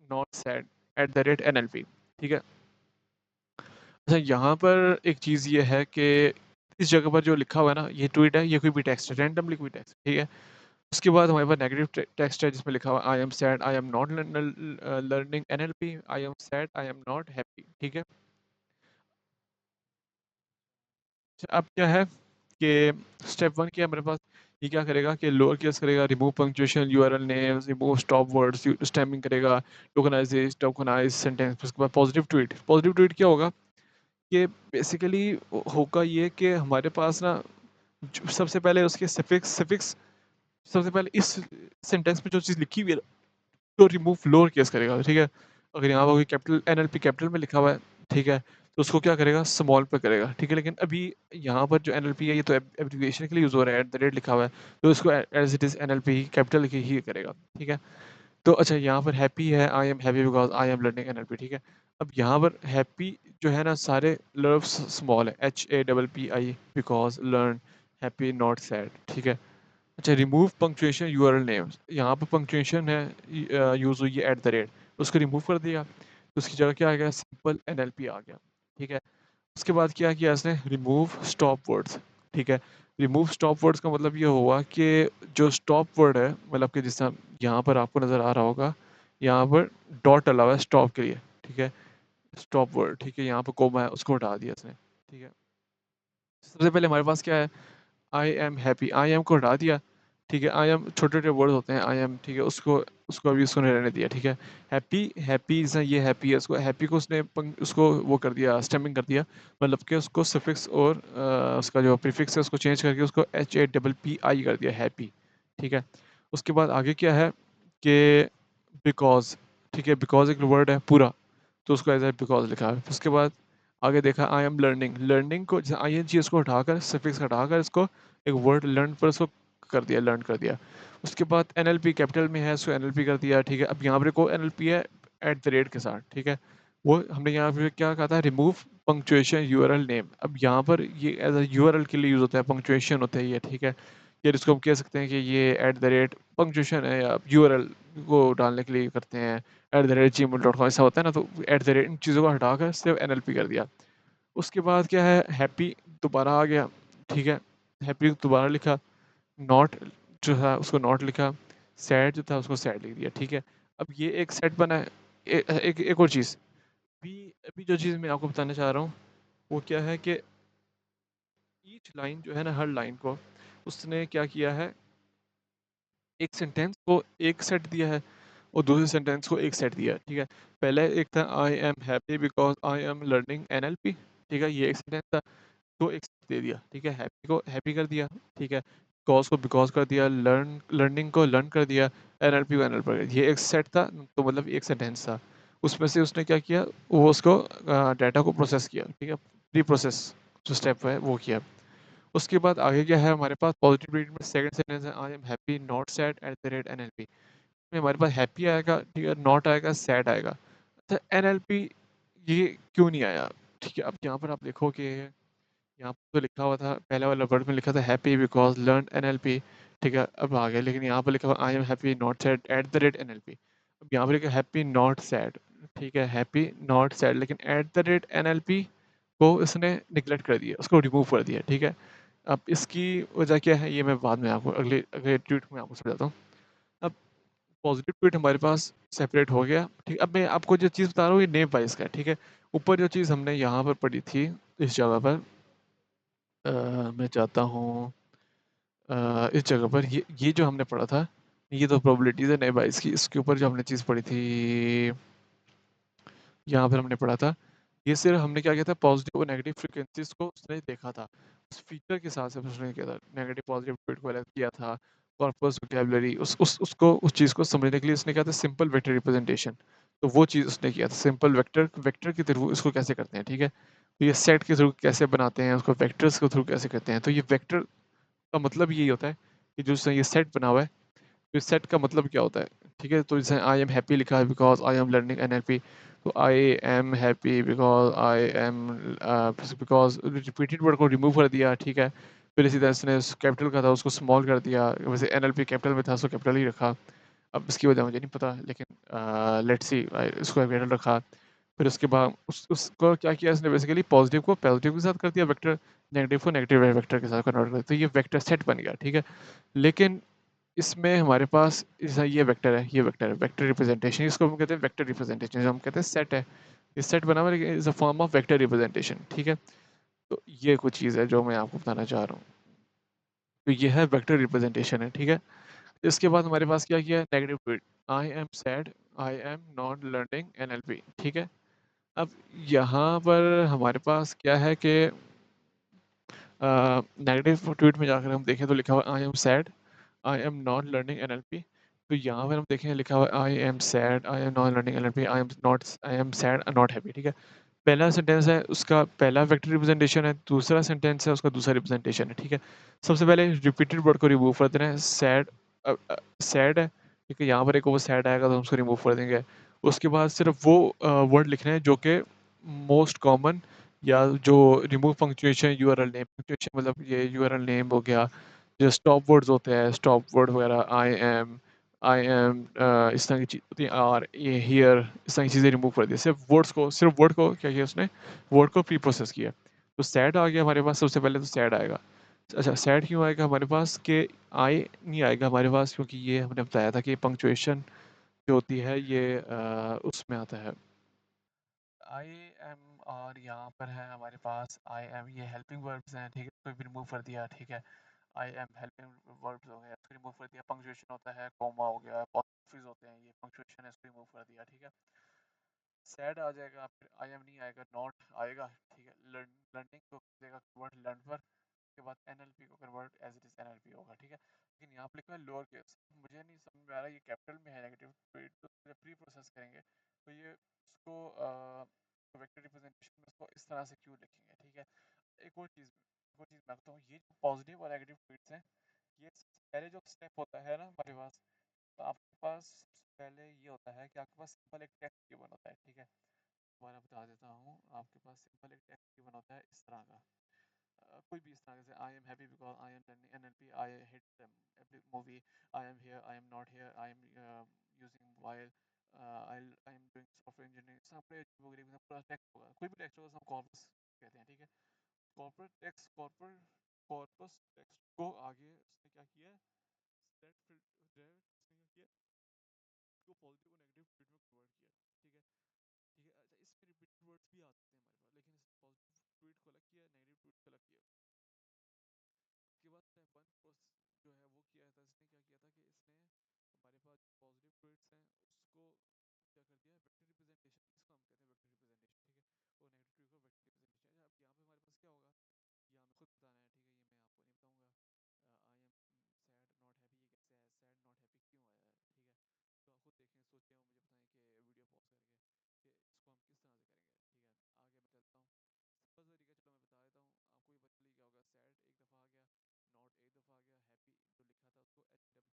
not sad at the rate NLP, ठीक है? अच्छा, यहाँ पर एक चीज़ ये है कि इस जगह पर जो लिखा हुआ है ना, ये ट्वीट है, ये कोई भी टेक्स्ट है, रैंडमली कोई टेक्स्ट, ठीक है? उसके बाद हमारे पास नेगेटिव टेक्स्ट है जिसमें लिखा हुआ I am sad, I am not learning NLP, I am sad, I am not happy, ठीक है? अच्छा, अब क्या है कि स्टेप 1 क्या है हमारे पास, ये क्या करेगा कि लोअर केस करेगा, remove punctuation, URL names, remove stop words, stemming करेगा, टोकनाइज सेंटेंस। उसके बाद पॉजिटिव ट्वीट क्या होगा कि बेसिकली होगा ये कि हमारे पास ना सबसे पहले उसके सफिक्स सबसे पहले इस सेंटेंस में जो चीज़ लिखी हुई है तो रिमूव लोअर केस करेगा, ठीक है? अगर यहाँ पर कोई कैपिटल एनएलपी कैपिटल में लिखा हुआ है, ठीक है? तो उसको क्या करेगा स्मॉल पे करेगा, ठीक है? लेकिन अभी यहाँ पर जो एनएलपी है ये तो एब्रिविएशन के लिए यूज़ हो रहा है, एट द रेट लिखा हुआ है, तो इसको as it is NLP capital लिखे ही करेगा, ठीक है? तो अच्छा, यहाँ पर हैप्पी है, आई am happy because I am learning NLP, ठीक है? अब यहाँ पर हैप्पी जो है ना सारे लर्व्स स्मॉल है, HAPPI because learn happy not sad, ठीक है? अच्छा, रिमूव पंक्चुएशन यूआरएल नेम्स, यहाँ पे पंक्चुएशन है यूज़ हुई है एट द रेट, उसको रिमूव कर दिया, तो उसकी जगह क्या आ गया सिंपल एनएलपी आ गया, ठीक है? उसके बाद क्या किया इसने रिमूव स्टॉप वर्ड्स, ठीक है? रिमूव स्टॉप वर्ड्स का मतलब ये हुआ कि जो स्टॉप वर्ड है मतलब कि जिस यहाँ पर आपको नज़र आ रहा होगा, यहाँ पर डॉट डला हुआ है स्टॉप के लिए, ठीक है? स्टॉप वर्ड, ठीक है? यहाँ पर कोमा है उसको हटा दिया इसने, ठीक है? सबसे पहले हमारे पास क्या है आई एम हैप्पी, आई एम को हटा दिया, ठीक है? आई एम छोटे-छोटे वर्ड होते हैं आई एम, ठीक है? उसको उसको अभी उसको नहीं रहने दिया, ठीक है? हैप्पी हैप्पी ज़ ये हैप्पी है, उसको हैप्पी को उसने उसको वो कर दिया स्टेमिंग कर दिया, मतलब कि उसको सफिक्स और उसका जो प्रीफिक्स है उसको चेंज करके उसको HAPPI कर दिया हैप्पी, ठीक है? उसके बाद आगे क्या है कि बिकॉज़, ठीक है? बिकॉज़ एक वर्ड है पूरा, तो उसको एज़ बिकॉज़ लिखा है। उसके बाद आगे देखा आई एम लर्निंग, लर्निंग को जैसे आईएनजी उसको हटाकर सफिक्स हटाकर इसको एक वर्ड लर्न पर उसको कर दिया, लर्न कर दिया। उसके बाद एनएलपी कैपिटल में है, उसको एनएलपी कर दिया, ठीक है? अब यहाँ पे को एनएलपी है एट द रेट के साथ, ठीक है? वो हमने यहाँ पे क्या कहा था रिमूव पंक्चुएशन यूआरएल नेम। अब यहाँ पर ये एज़ अ यूआरएल के लिए यूज़ होता है, पंक्चुएशन होता है ये, ठीक है? या इसको हम कह सकते हैं कि ये एट द रेट पंक्चुएशन है या यूआरएल को डालने के लिए करते हैं, @gmail.com ऐसा होता है ना, तो एट द रेट इन चीज़ों को हटाकर सिर्फ एनएलपी कर दिया। उसके बाद क्या है हैप्पी दोबारा आ गया, ठीक है? हैप्पी दोबारा लिखा, नॉट जो था उसको नॉट लिखा, सैड जो था उसको सैड लिख दिया, ठीक है? अब ये एक सेट बना है। एक और चीज़, अभी अभी जो चीज़ मैं आपको बताना चाह रहा हूँ, वो क्या है कि ईच लाइन जो है ना, हर लाइन को उसने क्या किया है, एक सेंटेंस को एक सेट दिया है और दूसरे सेंटेंस को एक सेट दिया है, ठीक है? पहले एक था आई am happy because I am learning NLP, ठीक है? ये एक सेंटेंस था। को एक दे दिया, ठीक है? हैप्पी को हैप्पी कर दिया, ठीक है? कॉज़ को बिकॉज़ कर दिया, लर्निंग को लर्न कर दिया, एनएलपी को एनएल कर दिया। ये एक सेट था, तो मतलब एक सेंटेंस था। उसमें से उसने क्या किया, वो उसको डाटा को प्रोसेस किया, ठीक है? प्री प्रोसेस जो स्टेप है वो किया। उसके बाद आगे क्या है हमारे पास पॉजिटिव रीड में सेकंड सेंटेंस है आई am happy not sad at the rate NLP. में हमारे पास हैप्पी आएगा, ठीक है? नॉट आएगा, सैड आएगा। अच्छा, एनएलपी ये क्यों नहीं आया? ठीक है, अब यहाँ पर आप देखो कि यहाँ पे तो लिखा हुआ था, पहले वाला वर्ड में लिखा था हैप्पी बिकॉज़ लर्न एनएलपी, ठीक है? अब आ गया, लेकिन यहाँ पे लिखा हुआ आई am happy not sad at the rate NLP. अब यहाँ पे लिखा हैप्पी नॉट सैड, ठीक है? हैप्पी नॉट सैड, लेकिन एट द रेट एनएलपी को इसने नेग्लेक्ट कर दिया, उसको रिमूव कर दिया, ठीक है? अब इसकी वजह क्या है, ये मैं बाद में आपको अगले अगले ट्वीट में आपको समझाता हूँ। अब पॉजिटिव ट्वीट हमारे पास सेपरेट हो गया, ठीक है? अब मैं आपको जो चीज़ बता रहा हूँ ये नेम वाइज़ का है, ठीक है? ऊपर जो चीज़ हमने यहाँ पर पढ़ी थी, इस जगह पर मैं चाहता हूँ इस जगह पर ये जो हमने पढ़ा था, ये तो प्रोबेबिलिटीज़ है नए बाइस की, इसके ऊपर जो हमने चीज़ पढ़ी थी, यहाँ पर हमने पढ़ा था। ये सिर्फ हमने क्या किया था, पॉजिटिव और नेगेटिव फ्रीक्वेंसीज़ को उसने देखा था। उस फीचर के हिसाब से उसने किया था, नेगेटिव पॉजिटिव ट्वीट को अलग किया था। कॉर्पस वोकैब्युलरी उस चीज़ को समझने के लिए उसने किया था सिंपल वेक्टर रिप्रेजेंटेशन। तो वो चीज़ उसने किया था, सिंपल वेक्टर वेक्टर के थ्रू इसको कैसे करते हैं, ठीक है? तो ये सेट के थ्रू कैसे बनाते हैं, उसको वेक्टर्स के थ्रू कैसे करते हैं। तो ये वेक्टर का मतलब यही होता है कि जो ये सेट बना हुआ है, तो सेट का मतलब क्या होता है, ठीक है? तो जैसे आई एम हैप्पी लिखा है because I am learning NLP, तो I am happy because I am because repeated word को रिमूव कर दिया, ठीक है? फिर इसी तरह से कैपिटल का था उसको स्मॉल कर दिया, वैसे एनएलपी कैपिटल में था उसको कैपिटल ही रखा। अब इसकी वजह मुझे नहीं पता, लेकिन लेट्स सी इसको कैपिटल रखा। फिर उसके बाद उसको क्या किया इसने, बेसिकली पॉजिटिव को पॉजिटिव के साथ कर दिया वेक्टर, नेगेटिव को नेगेटिव वेक्टर के साथ कन्वर्ट कर दिया, तो ये वेक्टर सेट बन गया, ठीक है? लेकिन इसमें हमारे पास जैसा ये वेक्टर है, ये वेक्टर है, वेक्टर रिप्रेजेंटेशन, इसको हम कहते हैं वेक्टर रिप्रेजेंटेशन, जो हम कहते हैं सेट है। ये सेट बना हुआ है, is a form of vector representation, ठीक है? तो ये कुछ चीज़ है जो मैं आपको बताना चाह रहा हूँ। तो ये है वेक्टर रिप्रेजेंटेशन है, ठीक है? इसके बाद हमारे पास क्या किया है, negative tweet, I am sad, I am not learning NLP, ठीक है? अब यहाँ पर हमारे पास क्या है कि नेगेटिव ट्वीट में जाकर हम देखें तो लिखा हुआ I am sad, I am not learning NLP. तो यहाँ पर हम देखें लिखा हुआ I am sad, I am not learning NLP, I am sad not happy, ठीक है? पहला सेंटेंस है उसका पहला वेक्टर रिप्रेजेंटेशन है, दूसरा सेंटेंस है उसका दूसरा रिप्रेजेंटेशन है, ठीक है? सबसे पहले रिपीटेड वर्ड को रिमूव कर देना है, सैड सैड है, ठीक है? यहाँ पर एक वो सैड आएगा तो हम उसको रिमूव कर देंगे। उसके बाद सिर्फ वो वर्ड लिखने हैं जो कि मोस्ट कॉमन, या जो remove punctuation, URL name, punctuation मतलब ये यूआरएल नेम हो गया, जो स्टॉप वर्ड्स होते हैं, स्टॉप वर्ड वगैरह, आई एम इस तरह की चीज़ होती है, और ये हियर, इस तरह की चीज़ें रिमूव कर दी। सिर्फ वर्ड को क्या किया उसने, वर्ड को प्री प्रोसेस किया। तो सैड आ गया हमारे पास, सबसे पहले तो सैड आएगा। अच्छा, सैड क्यों आएगा हमारे पास, कि आई नहीं आएगा हमारे पास, क्योंकि ये हमने बताया था कि पंक्चुएशन जो होती है ये उसमें आता है आई एम, और यहाँ पर है हमारे पास आई एम, ये हेल्पिंग वर्ब्स हैं, ठीक है? इसको भी रिमूव कर दिया, ठीक है? आई एम हेल्पिंग वर्ब्स हो गया, इसको रिमूव कर दिया। पंक्चुएशन होता है, कॉमा हो गया, अपॉस्ट्रोफीज होते हैं, ये पंक्चुएशन है, इसको रिमूव कर दिया, ठीक है? सैड आ जाएगा, फिर आई एम नहीं आएगा, नॉट आएगा, ठीक है? लर्निंग को देगा कन्वर्ट लर्न पर, उसके बाद एनएलपी को convert as it is NLP होगा, ठीक है? लेकिन यहाँ पे लिखा है लोअर केस, मुझे नहीं समझ में आ रहा, ये कैपिटल में है नेगेटिव, तो जब प्री प्रोसेस करेंगे तो ये उसको वेक्टर रिप्रेजेंटेशन में उसको इस तरह से क्यों लिखेंगे, ठीक है? एक और चीज़ मैं बताऊँ, ये जो पॉजिटिव और नेगेटिव ट्वीट्स हैं, ये सबसे पहले जो स्टेप होता है ना हमारे पास, तो आपके पास सबसे पहले ये होता है कि आपके पास सिंपल एक टेक्स्ट गिवन होता है, ठीक है? दोबारा बता देता हूँ, आपके पास सिंपल एक टेक्स्ट गिवन होता है इस तरह का, कोई भी इस तरह से, आई am happy because I am learning NLP, I hit every movie, I am here, I am not here, I am using mobile, I am doing software engineering, सब पूरा टेक्स्ट होगा, कोई भी टेक्स्ट होगा, सब कॉर्पस कहते हैं, ठीक है? कॉर्पोरेट टेक्स्ट, कॉर्पस टेक्स्ट को आगे उसने क्या किया, स्टेट फिल्टर उसने क्या किया, इसको पॉजिटिव और नेगेटिव ट्वीट में कन्वर्ट किया, ठीक है? ठीक है, अच्छा, इसमें रिपीटेड वर्ड्स भी आते हैं हमारे पास, लेकिन इसने पॉजिटिव ट्वीट को अलग किया, नेगेटिव ट्वीट को अलग किया। उसके बाद स्टेप वन प्रोसेस जो है वो किया था, इसने क्या किया था कि इसने हमारे पास जो पॉजिटिव ट्वीट्स हैं उसको क्या कर दिया, वेक्टर रिप्रेजेंटेशन, इसको हम कहते हैं वेक्टर रिप्रेजेंटेशन, ठीक है? और नेगेटिव ट्वीट को वेक्टर रिप्रेजेंटेशन। अब यहाँ पे हमारे पास क्या होगा, ये हमें खुद बताना है, ठीक है? ये मैं आपको नहीं बताऊंगा। I am sad not happy, ये कैसे है, सैड नॉट हैप्पी क्यों आया है, ठीक है? तो आप खुद देखें, सोचें और मुझे बताएं कि वीडियो पॉज करके कि इसको हम किस तरह से करेंगे, ठीक है? आगे मैं चलता हूँ, सिंपल तरीका चलो मैं बता देता हूँ आपको, ये बच्चे क्या होगा, सैड एक दफ़ा आ गया, नॉट एक दफ़ा आ गया, हैप्पी जो लिखा था उसको एच डब्ल्यू पी आई कर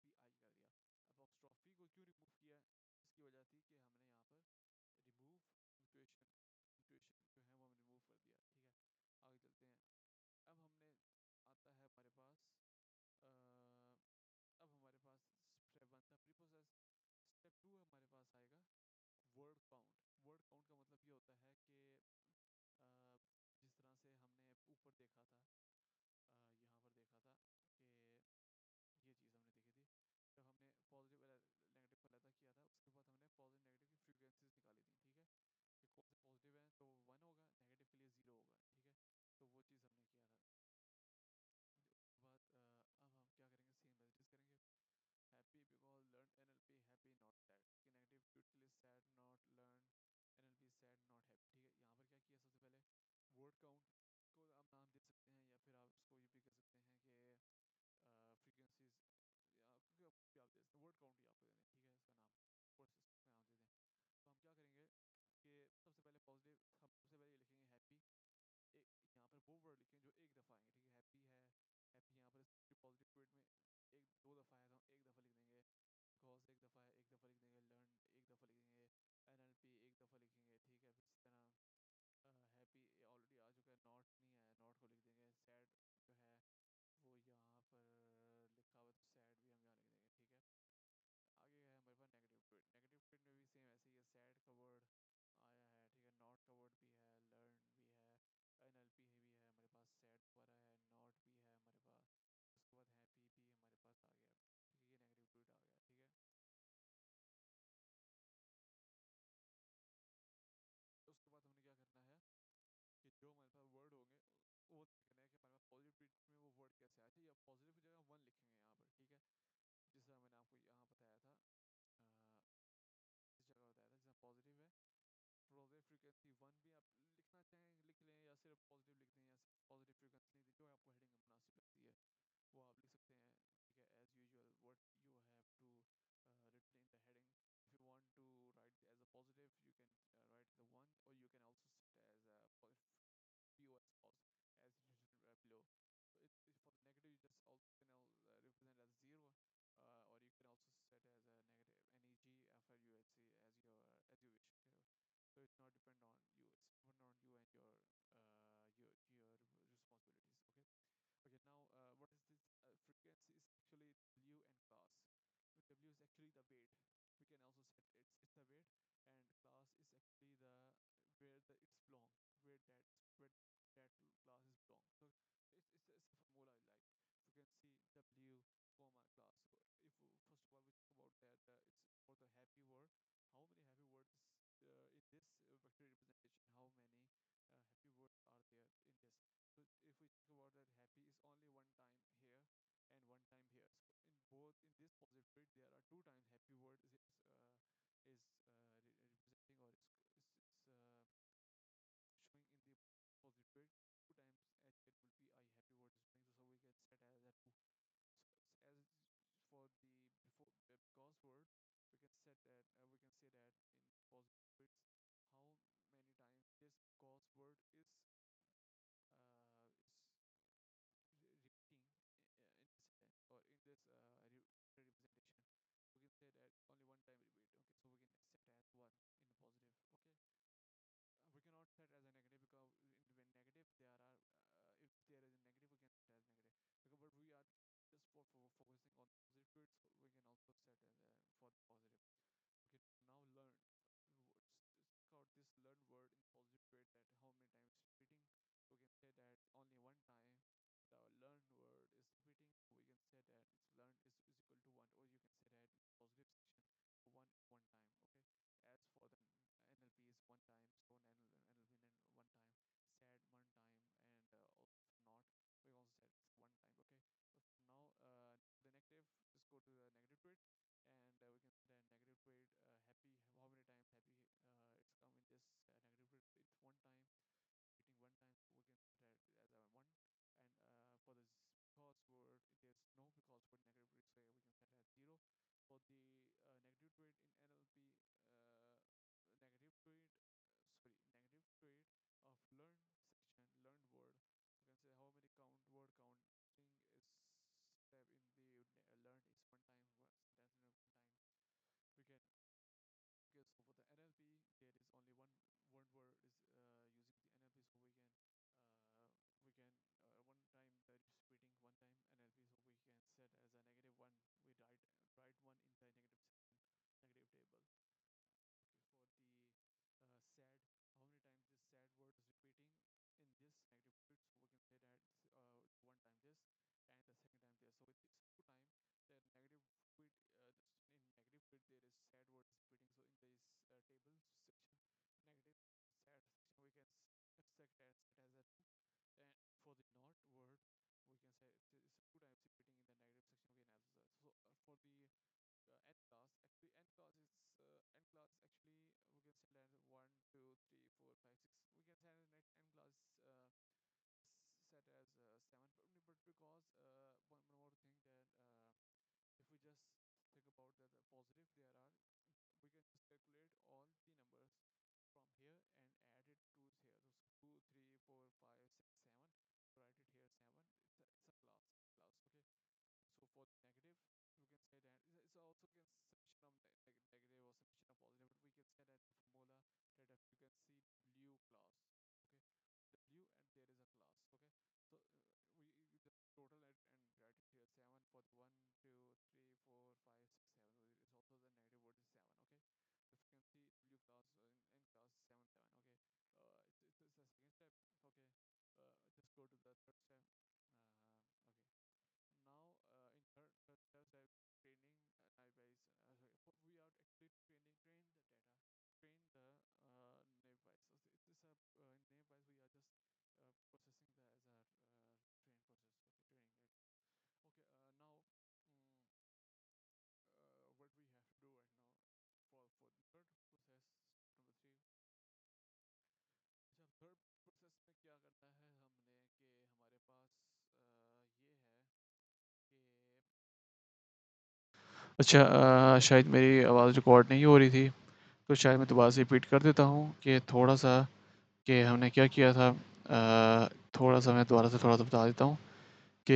दिया। अपॉस्ट्रॉफी को क्यों रिमूव किया, इसकी वजह थी कि हमने यहाँ पर रिमूव पंक्चुएशन, पंक्चुएशन जो है वो हम रिमूव कर दिया, ठीक है? आगे चलते हैं। अब हमने आता है हमारे पास अब हमारे पास स्टेप वन था प्री प्रोसेस, स्टेप टू हमारे पास आएगा वर्ड काउंट। वर्ड काउंट का मतलब ये होता है कि जिस तरह से हमने ऊपर देखा था, यहाँ पर देखा था कि ये चीज़ हमने देखी थी, जब हमने पॉजिटिव नेगेटिव को अलग किया था, उसके बाद हमने पॉजिटिव नेगेटिव की फ्रीक्वेंसीज निकाली थी, ठीक है? कि कौन से पॉजिटिव हैं तो वन होगा, नेगेटिव के लिए ज़ीरो होगा, ठीक है? तो वो चीज़ हमने किया था। उसके बाद अब हम क्या करेंगे, सेम एज इट इज करेंगे। Happy because learn NLP, happy not sad, कि नेगेटिव ट्वीट के लिए sad not learn NLP, sad है सबसे पहले वर्ड काउंट को आप नाम दे सकते हैं, या फिर आप उसको ये भी कह सकते हैं कि फ्रीक्वेंसीज, या क्योंकि आप दे सकते हैं वर्ड काउंट ही आपको देना है, ठीक है, इसका नाम वर्ड सिस्टम नाम दे दें। तो हम क्या करेंगे कि सबसे पहले पॉजिटिव, हम सबसे पहले ये लिखेंगे हैप्पी। एक यहाँ पर वो वर्ड लिखें जो एक दफ़ा आएंगे, ठीक है, हैप्पी है, हैप्पी यहाँ पर पॉजिटिव वर्ड में एक दो दफ़ा आया था, एक दफ़ा लिख देंगे। कॉज एक दफ़ा है, एक दफ़ा लिख देंगे। लर्न एक दफ़ा लिखेंगे। एनएलपी एक दफ़ा लिखेंगे, ठीक है। फिर इस तरह हैप्पी ऑलरेडी आ चुका है, नॉट नहीं आया, नॉट को लिख देंगे। सैड जो है वो यहाँ पर लिखा हुआ, तो सैड भी हम यहाँ लिख देंगे, ठीक है। आगे है हमारे पास नेगेटिव ट्वीट। नेगेटिव ट्वीट में भी सेम ऐसे ही है, सैड का वर्ड आया है, ठीक है, नॉट का वर्ड भी है, लर्न भी है, एनएलपी भी है हमारे पास, सैड दोबारा है, नॉट भी है हमारे पास, उसके बाद हैप्पी भी हमारे पास आ गया, ठीक है, ये नेगेटिव ट्वीट आ गया, ठीक है। उसके बाद हमने क्या करना है कि जो हमारे पास वर्ड होंगे वो देखना है कि हमारे पास पॉजिटिव ट्वीट में वो वर्ड कैसे आए थे, या पॉजिटिव की जगह वन लिखेंगे यहाँ पर, ठीक है। जिससे मैंने आपको यहाँ बताया था, इस जगह बताया था जहाँ पॉजिटिव है, पॉजिटिव फ्रीक्वेंसी वन भी आप लिखना चाहें लिख लें, या सिर्फ पॉजिटिव लिख दें, या सिर्फ पॉजिटिव फ्रीक्वेंसी लिख दें, जो आपको हेडिंग में मुनासिब लगती है वो आप लिख सकते हैं, ठीक है। As usual what you have to written in the heading, if you want to write as a positive you can write the one, or you can also set as a POS pause as written below. So for the negative, you just also can represent as zero, or you can also set as a negative NEG after UHC as you wish. So it's not depend on you. It's depend on you and your responsibilities. Okay. Okay. Now, what is this frequency? Is actually W and class. W is actually the weight. We can also set it's the weight, and class is actually the where the it's belong, where that class is belong. So it's a formula like frequency W comma class. So if first of all we talk about that, it's for the happy word. How many happy words in this vector representation? How many happy words are there in this? So if we talk about that, happy is only one time here and one time here. So in both in this positive trait, there are two times happy word is representing, or is showing in the positive trait. Two times HLPI happy word is showing. So we can set as a two. So as for the before because word, we can set that we can say that in positive traits how many times this cause word is repeating in this sentence, or in this representation. We can say that only one time repeat. Okay, so we can set as one in the positive. Okay, we cannot set as a negative, because when negative there are if there is a negative we can set as negative, because but we are just for focusing on positive traits, so we can also set as a for the positive. Okay, now learn. Check out this learn word in positive trait, that how many times it's repeating. We can say that only one time the learn word is repeating. We can say that it's learn is equal to one, or you can say that in positive section one time. Okay. As for the NLP is one time, so NLP one time, sad one time, and also not we also said it's one time. Okay. So now the negative, just go to the negative trait, and we can say that negative trait happy, how many times happy it's come in this negative trait, it's one time, repeating one time, so we can set it as a one. And for this because word, there's no because word negative trait, so we can set it as zero. For the negative trait in NLP, negative trait negative trait of learn section, learned word, we can say how many count word counting is step in the learn is one time, that's one time. We can, okay, so for the NLP, there is only one word is using the NLP, so we can one time that is repeating one time NLP, so we can set as a negative one. We write one in the negative section, negative table. Okay, for the sad, how many times this sad word is repeating in this negative bit? So we can say that it's one time this, and the second time this. So it's two time that negative bit. In negative bit there is sad word is repeating. So in this table section, negative sad section, we can set as a two. And for the not word, we can say it's two times repeating in the negative section. We can as so for the end class. Actually, end class class actually we can say that one, 2, 3, 4, 5, 6. We can say that n class set as 7, but because one more thing that if we just think about the positive there are, we can just calculate all the numbers from here and add it to here. So 2, 3, 4, 5, 6, 7. Write it here 7. It's a class. Okay. So for the negative, we can say that it's also can summation of negative or summation of positive, but we can say that the formula that if you can see blue class, okay, W and there is a class, okay. So we just total it and write it here 7 for the 1, 2, 3, 4, 5, 6, 7. So it's also the negative word is 7, okay. So if you can see W class in class 7 7, okay. It's the second step, okay. Just go to the third step. Okay. Now, in third step, training naive sorry, we are actually train the data, train the naive Bayes. So it is a in naive Bayes we are just processing the as a train process. Okay, training it. Okay, now what we have to do right now for the third process, step number three. अच्छा third process में क्या करना है हमने कि हमारे पास ये है कि अच्छा शायद मेरी आवाज़ रिकॉर्ड नहीं हो रही थी, तो शायद मैं दोबारा से रिपीट कर देता हूँ कि थोड़ा-सा कि हमने क्या किया था। थोड़ा-सा मैं दोबारा से थोड़ा-सा बता देता हूँ कि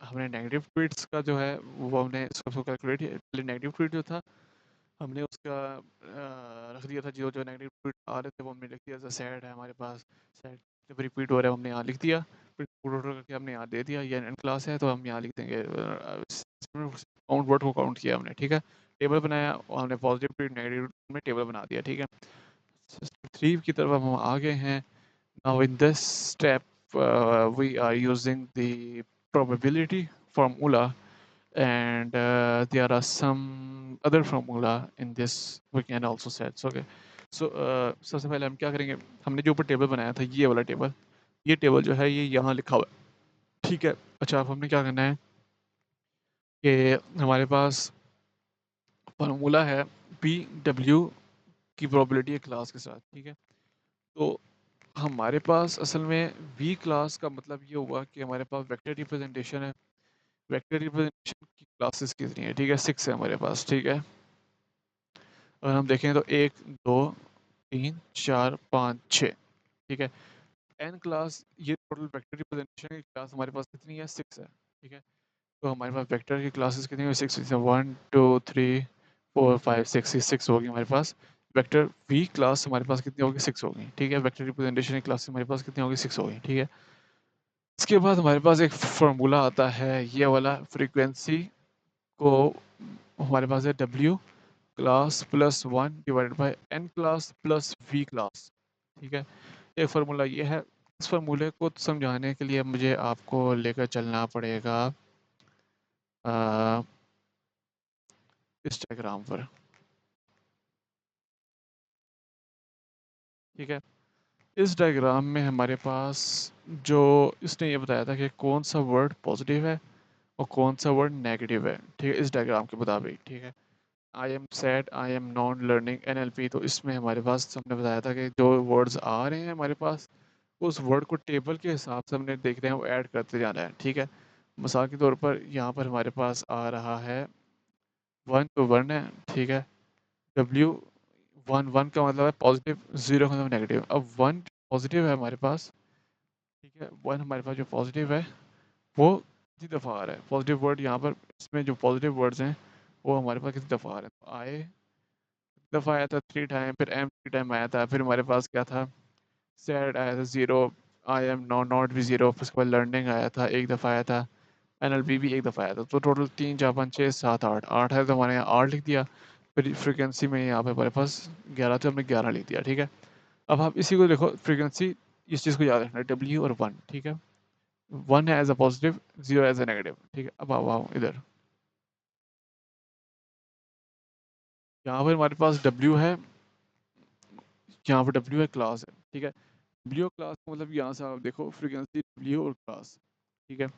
हमने नेगेटिव ट्वीट्स का जो है वो हमने उसको कैलकुलेट किया। पहले नेगेटिव ट्वीट जो था हमने उसका रख दिया था, जो नेगेटिव ट्वीट आ रहे थे वो हमने लिख दिया। जैसे सैड है हमारे पास, सैड जब रिपीट हो रहा है हमने यहाँ लिख दिया, फिर टोटल करके हमने यहाँ दे दिया। ये एन क्लास है तो हम यहाँ लिख देंगे काउंट वर्ड को काउंट किया हमने, ठीक है। टेबल बनाया और हमने पॉजिटिव ट्वीट नेगेटिव में टेबल बना दिया, ठीक है। थ्री की तरफ हम आ गए हैं। Now in this step we are using the probability formula and there are some other formula in this we can also set okay so सबसे पहले हम क्या करेंगे, हमने जो ऊपर टेबल बनाया था ये वाला टेबल, ये टेबल जो है ये यहाँ लिखा हुआ है, ठीक है। अच्छा अब हमने क्या करना है कि हमारे पास फार्मूला है पी डब्ल्यू की प्रोबेबिलिटी है क्लास के साथ, ठीक है। तो हमारे पास असल में वी क्लास का मतलब ये हुआ कि हमारे पास वेक्टर रिप्रेजेंटेशन है। वेक्टर रिप्रेजेंटेशन की क्लासेस कितनी है, ठीक है, 6 है हमारे पास, ठीक है। और हम देखें तो 1, 2, 3, 4, 5, 6, ठीक है। एन क्लास ये टोटल वेक्टर रिप्रेजेंटेशन की क्लास हमारे पास कितनी है, 6 है, ठीक है। तो हमारे पास वेक्टर की क्लासेस कितनी है, 6 है। 1, 2, 3, 4, 5, 6, 6 होगी हमारे पास। वेक्टर वी क्लास हमारे पास कितनी होगी, 6 होगी, ठीक है। वेक्टर रिप्रेजेंटेशन की क्लास हमारे पास कितनी होगी, 6 होगी, ठीक है। इसके बाद हमारे पास एक फार्मूला आता है ये वाला, फ्रीक्वेंसी को हमारे पास है W class plus 1 divided by N class plus V class, ठीक है। एक फार्मूला ये है। इस फार्मूले को समझाने के लिए मुझे आपको लेकर चलना पड़ेगा अ, इस डायग्राम पर, ठीक है। इस डायग्राम में हमारे पास जो इसने ये बताया था कि कौन सा वर्ड पॉजिटिव है और कौन सा वर्ड नेगेटिव है, ठीक है, इस डायग्राम के मुताबिक, ठीक है। I am sad, I am non learning NLP, तो इसमें हमारे पास हमने बताया था कि जो वर्ड्स आ रहे हैं हमारे पास उस वर्ड को टेबल के हिसाब से हमने देख रहे हैं वो ऐड करते जाना है, ठीक है। मिसाल के तौर पर यहाँ पर हमारे पास आ रहा है 1 तो 1 है, ठीक है। डब्ल्यू 1 का मतलब है पॉजिटिव, 0 का मतलब नेगेटिव। अब 1 पॉजिटिव है हमारे पास, ठीक है। 1 हमारे पास जो पॉजिटिव है वो कितनी दफ़ा आ रहा है, पॉजिटिव वर्ड यहाँ पर इसमें जो पॉजिटिव वर्ड्स हैं वो हमारे पास कितनी दफ़ा आ रहे हैं, तो आए दफ़ा आया था 3 टाइम, फिर एम 3 टाइम आया था, फिर हमारे पास क्या था, सैड आया था 0, आई एम नॉट भी 0, फिर उसके बाद लर्निंग आया था, एक दफ़ा आया था, एनएलपी भी एक दफ़ा आया था। तो टोटल 3, 4, 5, 6, 7, 8, 8 है तो हमारे यहाँ 8 लिख दिया। फिर फ्रीक्वेंसी में यहाँ पे हमारे पास 11 थे, हमने 11 लिख दिया, ठीक है। अब आप इसी को देखो फ्रीक्वेंसी, इस चीज़ को याद रखना है, डब्ल्यू और 1, ठीक है। 1 है as a positive, 0 as a negative, ठीक है। अब आओ इधर, यहाँ पर हमारे पास डब्ल्यू है, यहाँ पर डब्ल्यू है क्लास है, ठीक है। डब्ल्यू क्लास का मतलब यहाँ से आप देखो फ्रीक्वेंसी डब्ल्यू और क्लास, ठीक है।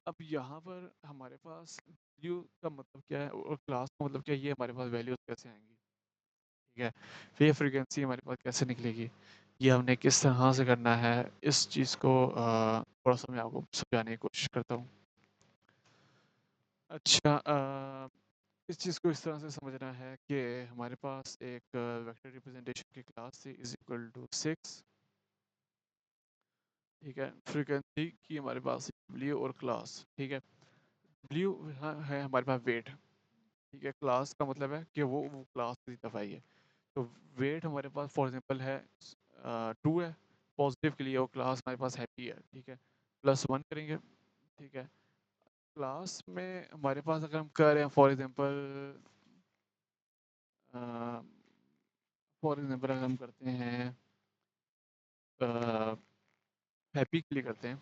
अब यहाँ पर हमारे पास डब्ल्यू का मतलब क्या है और क्लास का मतलब क्या है, ये हमारे पास वैल्यूज कैसे आएंगी। ठीक है? फिर ये फ्रीक्वेंसी हमारे पास कैसे निकलेगी, ये हमने किस तरह से करना है, इस चीज़ को थोड़ा-सा मैं आपको समझाने की कोशिश करता हूँ। अच्छा, इस चीज़ को इस तरह से समझना है कि हमारे पास एक वेक्टर रिप्रेजेंटेशन की क्लास थी इज़ इक्वल टू 6, ठीक है? फ्रीक्वेंसी की हमारे पास ब्लू और क्लास, ठीक है? ब्लू है हमारे पास वेट, ठीक है? क्लास का मतलब है कि वो क्लास की दफ़ाई है। तो वेट हमारे पास फॉर एग्ज़ाम्पल है 2 है, पॉज़िटिव के लिए वो क्लास हमारे पास हैप्पी है, ठीक है? +1 करेंगे, ठीक है? क्लास में हमारे पास अगर हम कर रहे हैं अ, फॉर एग्ज़ाम्पल अगर हम करते हैं अ, हैप्पी के लिए करते हैं,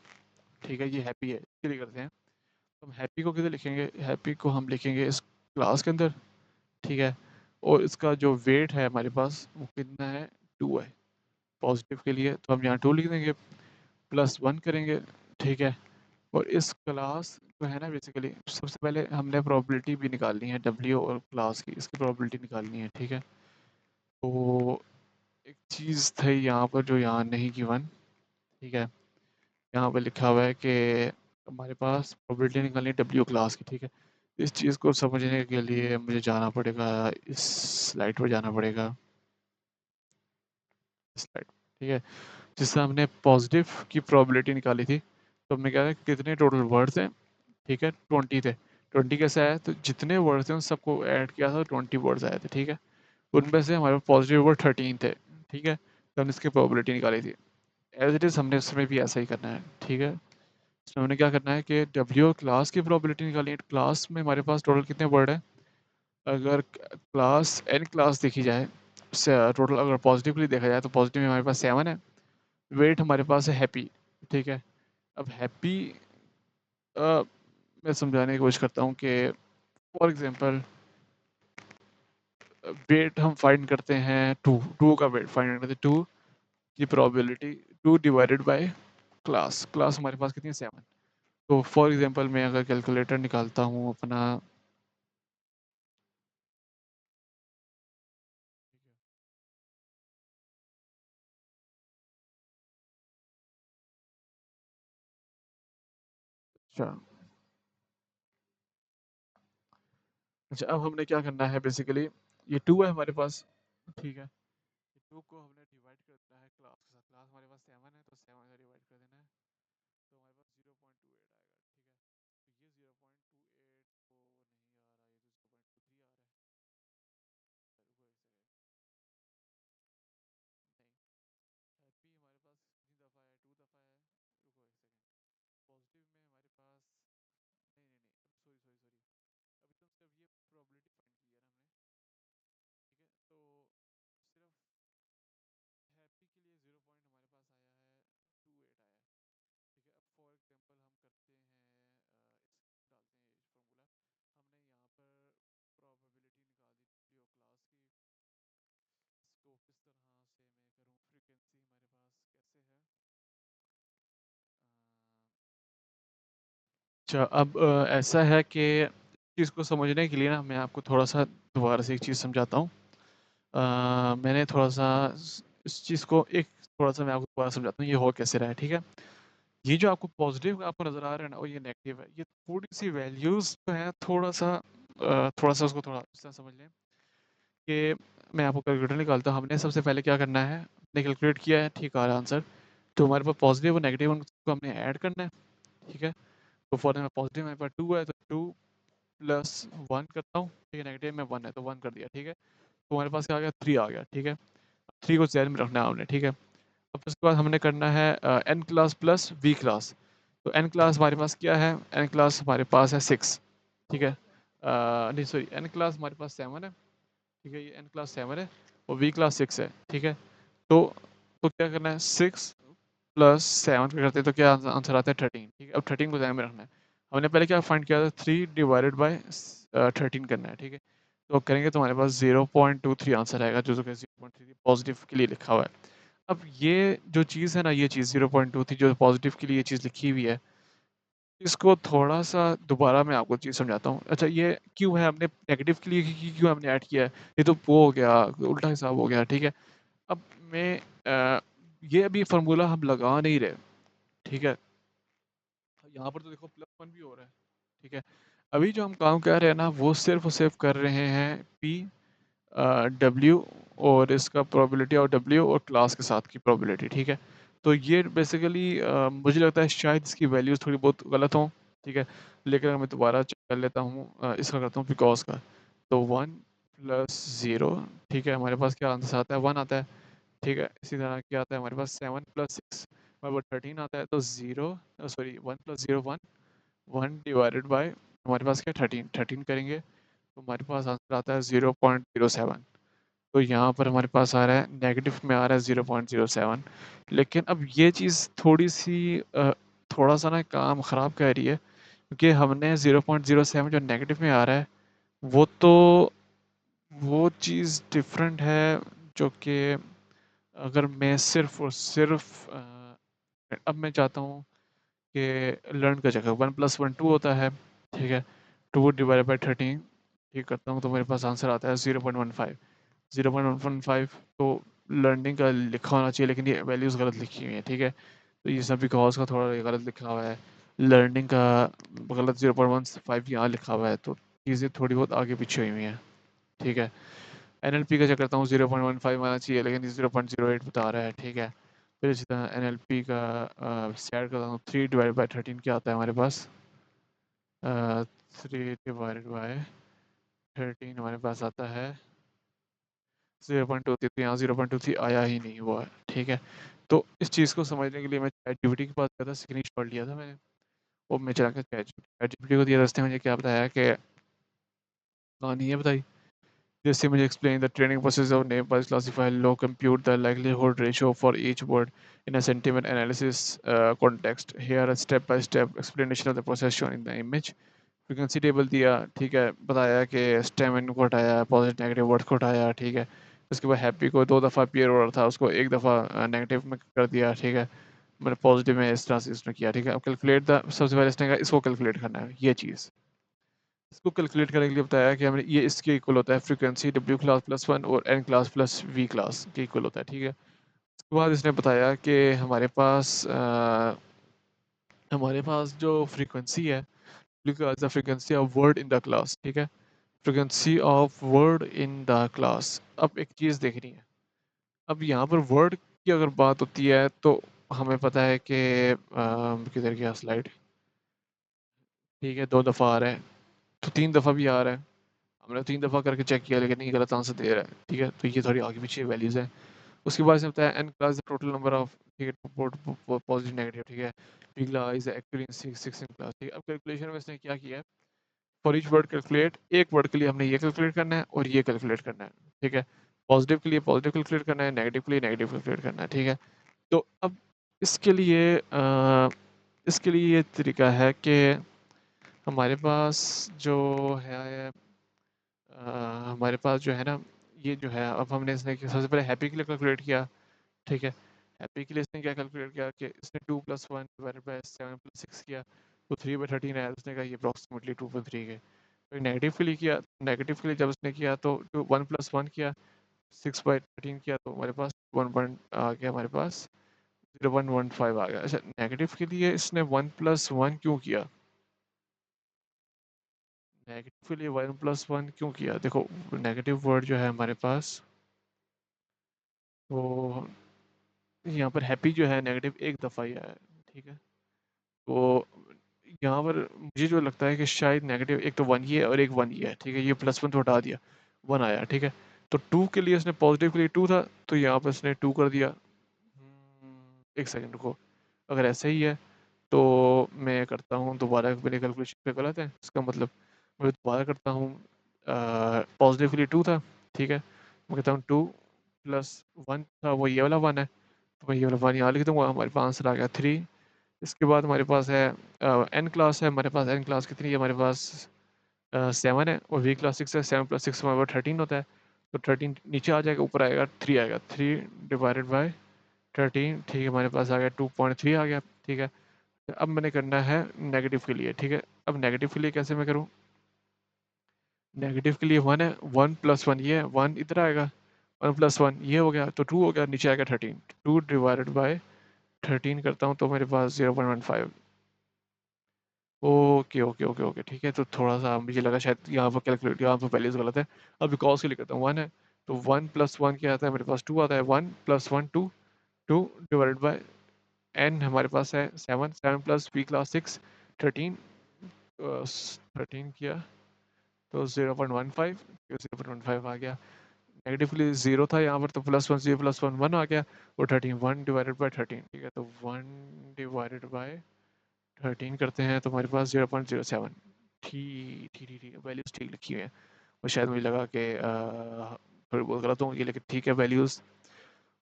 ठीक है? ये हैप्पी है, इसके लिए करते हैं। तो हम हैप्पी को किधर लिखेंगे? हैप्पी को हम लिखेंगे इस क्लास के अंदर, ठीक है? और इसका जो वेट है हमारे पास वो कितना है? 2 है। पॉज़िटिव के लिए तो हम यहाँ 2 लिख देंगे, +1 करेंगे, ठीक है? और इस क्लास जो है ना बेसिकली सबसे पहले हमने प्रोबेबिलिटी भी निकालनी है डब्ल्यू और क्लास की, इसकी प्रोबेबिलिटी निकालनी है, ठीक है? तो एक चीज़ थी यहाँ पर जो यहाँ नहीं गिवन, ठीक है? यहाँ पे लिखा हुआ है कि हमारे पास प्रोबेबिलिटी निकालनी है डब्ल्यू क्लास की, ठीक है? इस चीज़ को समझने के लिए मुझे जाना पड़ेगा, इस स्लाइड पर जाना पड़ेगा, इस स्लाइड, ठीक है? जिससे हमने पॉज़िटिव की प्रोबेबिलिटी निकाली थी, तो हमने क्या है कितने टोटल वर्ड्स हैं, ठीक है? 20 थे। 20 कैसे आया? तो जितने वर्ड्स थे उन सबको ऐड किया था, 20 वर्ड्स आए थे, ठीक है? उनमें से हमारे पास पॉज़िटिव वर्ड 13 थे, ठीक है? तो हमने इसकी प्रोबेबिलिटी निकाली थी। एज़ इट इज़ हमने इसमें भी ऐसा ही करना है, ठीक है? इसमें हमने क्या करना है कि डब्ल्यू क्लास की प्रोबेबिलिटी निकालनी है। क्लास में हमारे पास टोटल कितने वर्ड हैं? अगर क्लास एन क्लास देखी जाए, टोटल अगर पॉज़िटिवली देखा जाए तो पॉज़िटिव में हमारे पास 7 है, वेट हमारे पास है हैप्पी, ठीक है? अब हैप्पी मैं समझाने की कोशिश करता हूँ कि फॉर एग्ज़ाम्पल वेट हम फाइंड करते हैं 2, 2 का वेट फाइंड करते हैं 2 की probability 2 divided by class, class हमारे पास कितनी है 7। तो फॉर एग्ज़ाम्पल मैं अगर कैलकुलेटर निकालता हूँ अपना, अच्छा, अच्छा अब हमने क्या करना है बेसिकली, ये 2 है हमारे पास, ठीक है? ये 2 को हमने डिवाइड करना है क्लास के साथ, क्लास हमारे पास 7 है तो 7 से डिवाइड कर देना है, तो हमारे पास 0.28 आएगा, ठीक है? तो ये 0.28 तो नहीं आ रहा, ये तो 0.23 आ रहा है। रुको एक सेकंड, नहीं, हैप्पी हमारे पास कितनी दफ़ा है? 2 दफ़ा है। रुको एक सेकंड, पॉज़िटिव में हमारे पास नहीं, नहीं, नहीं, सॉरी, सॉरी, सॉरी। अभी तो सिर्फ ये प्रोबेबिलिटी फाइंड की है ना हमने, ठीक है? तो सिर्फ हैप्पी के लिए 0 पॉइंट हमारे पास आया है, 28 आया है, ठीक है? अब फॉर एग्जांपल हम करते हैं इस डालते हैं ये फार्मूला, हमने यहाँ पर प्रोबेबिलिटी निकाल दी डब्ल्यू क्लास की, इसको किस तरह से मैं करूँ, फ्रीक्वेंसी हमारे पास कैसे है, अच्छा अब ऐसा है कि चीज़ को समझने के लिए ना मैं आपको थोड़ा-सा दोबारा से एक चीज़ समझाता हूँ। मैंने थोड़ा-सा इस चीज़ को एक थोड़ा-सा मैं आपको दोबारा समझाता हूँ, ये हो कैसे रहा है, ठीक है? ये जो आपको पॉज़िटिव आपको नज़र आ रहा है ना और ये नेगेटिव है, ये थोड़ी-सी वैल्यूज़ जो हैं थोड़ा-सा उसको थोड़ा इस तरह समझ लें कि मैं आपको कैलकुलेटर निकालता हूँ। हमने सबसे पहले क्या करना है, हमने कैलकुलेट किया है, ठीक आ रहा है आंसर। तो हमारे पास पॉज़िटिव और नेगेटिव उनको हमने ऐड करना है, ठीक है? तो फॉर एग्ज़ाम्पल पॉज़िटिव हमारे पास 2 है तो 2 प्लस 1 करता हूँ, ठीक है? नेगेटिव में 1 है तो 1 कर दिया, ठीक है? तो हमारे पास क्या आ गया 3 आ गया, ठीक है? 3 को ज़हन में रखना है हमने, ठीक है? अब उसके बाद हमने करना है N class plus V class. तो एन क्लास हमारे पास क्या है? एन क्लास हमारे पास है 6, ठीक है? नहीं सॉरी, एन क्लास हमारे पास 7 है, ठीक है? ये एन क्लास 7 है और वी क्लास 6 है, ठीक है? तो क्या करना है 6 प्लस 7 का करते हैं तो क्या आंसर आता है 13, ठीक है? अब 13 को ध्यान में रखना है। हमने पहले क्या फाइंड किया था 3 डिवाइडेड बाय 13 करना है, ठीक है? तो करेंगे तो हमारे पास 0.23 आंसर आएगा जो कि 0.33 पॉजिटिव के लिए लिखा हुआ है। अब ये जो चीज़ है ना, ये चीज़ 0.23 जो पॉजिटिव के लिए ये चीज़ लिखी हुई है, इसको थोड़ा-सा दोबारा मैं आपको चीज़ समझाता हूँ। अच्छा ये क्यों है हमने नेगेटिव के लिए क्यों हमने ऐड किया है? ये तो वो हो गया, उल्टा हिसाब हो गया, ठीक है? अब मैं ये अभी फ़ॉर्मूला हम लगा नहीं रहे, ठीक है? यहाँ पर तो देखो +1 भी हो रहा है, ठीक है? अभी जो हम काम कर रहे हैं ना, वो सिर्फ़ और सिर्फ़ कर रहे हैं डब्ल्यू और इसका प्रोबेबिलिटी ऑफ डब्ल्यू और क्लास के साथ की प्रोबेबिलिटी, ठीक है? तो ये बेसिकली मुझे लगता है शायद इसकी वैल्यूज़ थोड़ी बहुत गलत हों, ठीक है? लेकिन मैं दोबारा चेक कर लेता हूँ, इसका करता हूँ बिकॉज़ का। तो 1 प्लस 0, ठीक है? हमारे पास क्या आंसर आता है? 1 आता है, ठीक है? इसी तरह क्या आता है हमारे पास? 7 प्लस 6 हमारे पास 13 आता है, तो 1 प्लस 0 1, 1 डिवाइडेड बाय हमारे पास क्या 13, 13 करेंगे तो हमारे पास आंसर आता है 0.07। तो यहाँ पर हमारे पास आ रहा है नेगेटिव में आ रहा है 0.07। लेकिन अब ये चीज़ थोड़ी-सी थोड़ा-सा ना काम ख़राब कर रही है क्योंकि हमने 0.07 जो नेगेटिव में आ रहा है वो तो वो चीज़ डिफरेंट है जो कि अगर मैं सिर्फ़ और सिर्फ़ अब मैं चाहता हूँ कि लर्न का जगह 1 प्लस 1 2 होता है, ठीक है? 2 डिवाइडेड बाय 13 ठीक करता हूँ तो मेरे पास आंसर आता है 0.15। 0.115 तो लर्निंग का लिखा होना चाहिए लेकिन ये वैल्यूज़ गलत लिखी हुई हैं, ठीक है? तो ये सब बिकॉज़ का थोड़ा ये गलत लिखा हुआ है। लर्निंग का गलत 0.15 यहाँ लिखा हुआ है तो चीज़ें थोड़ी बहुत आगे पीछे हुई हुई हैं, ठीक है? एनएलपी का चेक करता हूँ 0.15 आना चाहिए लेकिन ये 0.08 बता रहा है, ठीक है? फिर इसी तरह एनएलपी का सेट करता हूँ 3 डिवाइडेड बाय 13 क्या आता है हमारे पास? 3 डिवाइडेड बाय 13 हमारे पास आता है 0.23 तो यहाँ 0.23 आया ही नहीं हुआ है, ठीक है? तो इस चीज़ को समझने के लिए मैं चैटजीपीटी के पास गया था, स्क्रीनशॉट लिया था मैंने और मैं चला के चैटजीपीटी को दिया, रास्ते में मुझे क्या बताया कि कहानी ये बताई। जैसे मुझे explain the training process of name-wise classifier law, compute the likelihood ratio for each word in a sentiment analysis context. Here a step-by-step explanation of the process shown in the image. Frequency table दिया, ठीक है? बताया कि stem in को हटाया, positive negative words को हटाया, ठीक है? उसके बाद हैप्पी को 2 दफ़ा अपीयर हो रहा था, उसको 1 दफ़ा नेगेटिव में कर दिया, ठीक है? मैंने पॉजिटिव में इस तरह से इसने किया, ठीक है? अब कैलकुलेट द सबसे पहले इसने कहा इसको कैलकुलेट करना है, ये चीज़। इसको कैलकुलेट करने के लिए बताया कि हमने ये इसके इक्वल होता है फ्रीक्वेंसी डब्ल्यू क्लास प्लस 1 और N class plus V class के इक्वल होता है, ठीक है? उसके बाद इसने बताया कि हमारे पास जो फ्रीक्वेंसी है, W class the frequency of word in the class, ठीक है? Frequency of word in the class. अब एक चीज़ देखनी है, अब यहाँ पर वर्ड की अगर बात होती है तो हमें पता है कि किधर गया स्लाइड, ठीक है? 2 दफ़ा आ रहा है, तो 3 दफ़ा भी आ रहा है। हमने 3 दफ़ा करके चेक किया लेकिन ये गलत आंसर दे रहा है, ठीक है? तो ये थोड़ी आगे पीछे वैल्यूज़ हैं। उसके बाद इसने बताया N class the total number of, ठीक है? पॉजिटिव नेगेटिव, ठीक है? P class is actually in 6 in class, ठीक है? अब कैलकुलेशन में इसने क्या किया है, फॉर ईच वर्ड कैलकुलेट, एक वर्ड के लिए हमने ये कैलकुलेट करना है और ये कैलकुलेट करना है, ठीक है? पॉजिटिव के लिए पॉजिटिव कैलकुलेट करना है, नेगेटिव के लिए नेगेटिव कैलकुलेट करना है, ठीक है? तो अब इसके लिए इसके लिए ये तरीका है कि हमारे पास जो है हमारे पास जो है ना, ये जो है अब हमने इसने सबसे पहले हैप्पी के लिए कैलकुलेट किया, ठीक है? हैप्पी के लिए इसने क्या कैलकुलेट किया कि इसने 2 प्लस 1 डिवाइडेड बाय 7 प्लस 6 किया, तो 3/13 आया, तो उसने कहा ये अप्रॉक्सिमेटली 2.3 है। फिर नेगेटिव के लिए किया, नेगेटिव के लिए जब उसने किया तो 1 प्लस 1 किया, 6/13 किया तो हमारे पास 1 पॉइंट आ गया, हमारे पास 0.15 आ गया। अच्छा नेगेटिव के लिए इसने 1 प्लस 1 क्यों किया? नेगेटिव के लिए 1 प्लस 1 क्यों किया? देखो नेगेटिव वर्ड जो है हमारे पास, तो यहाँ पर हैप्पी जो है नेगेटिव एक दफ़ा ही आया है, ठीक है? तो यहाँ पर मुझे जो लगता है कि शायद नेगेटिव एक तो 1 ही है और एक 1 ही है, ठीक है? ये प्लस 1 तो हटा दिया, 1 आया, ठीक है? तो 2 के लिए इसने पॉज़िटिव के लिए 2 था, तो यहाँ पर इसने 2 कर दिया। 1 सेकंड रुको, अगर ऐसा ही है तो मैं करता हूँ दोबारा, मेरे कैलकुलेशन पे गलत है, इसका मतलब मैं दोबारा करता हूँ। पॉज़िटिव के लिए 2 था, ठीक है? मैं कहता हूँ 2 प्लस 1 था, वो ये वाला 1 है, तो मैं ये वाला 1 यहाँ लिख दूँगा, हमारे पास आंसर आ गया 3। इसके बाद हमारे पास है एन क्लास है, हमारे पास एन क्लास कितनी है, हमारे पास 7 है और वी क्लास 6 है, 7 प्लस 6 हमारे पास 13 होता है, तो 13 नीचे आ जाएगा, ऊपर आएगा 3 आएगा, 3 डिवाइडेड बाय 13, ठीक है? हमारे पास आ गया 2.3 आ गया, ठीक है? अब मैंने करना है नेगेटिव के लिए, ठीक है। अब नेगेटिव के लिए कैसे मैं करूँ? नेगेटिव के लिए 1 है, 1 प्लस 1 ये है, 1 इधर आएगा, 1 प्लस 1 ये हो गया, तो 2 हो गया, नीचे आएगा 13, 2 डिवाइडेड बाय 13 करता हूँ तो मेरे पास 0.15। ओके ओके ओके ओके, ठीक है। तो थोड़ा सा मुझे लगा शायद यहाँ पर कैलकुलेट, यहाँ पर वैल्यूज गलत है। अब बिकॉज के लिए करता हूँ, 1 है तो 1 प्लस 1 क्या आता है मेरे पास, 2 आता है, 1 प्लस 1 2, 2 डिवाइडेड बाय n हमारे पास है 7, 7 प्लस p क्लास 6 13, 13 किया तो 0.15, 0.15 आ गया। नेगेटिवली जीरो था यहाँ पर तो प्लस 1 0 प्लस 1 1 आ गया, और 13 1 डिवाइडेड बाय 13, ठीक है। तो 1 डिवाइडेड बाय 13 करते हैं तो हमारे पास 0.07। ठीक ठीक ठीक ठीक, वैल्यूज़ ठीक लिखी हुई है। और शायद मुझे लगा कि थोड़ी बहुत गलत होंगी, लेकिन ठीक है वैल्यूज़।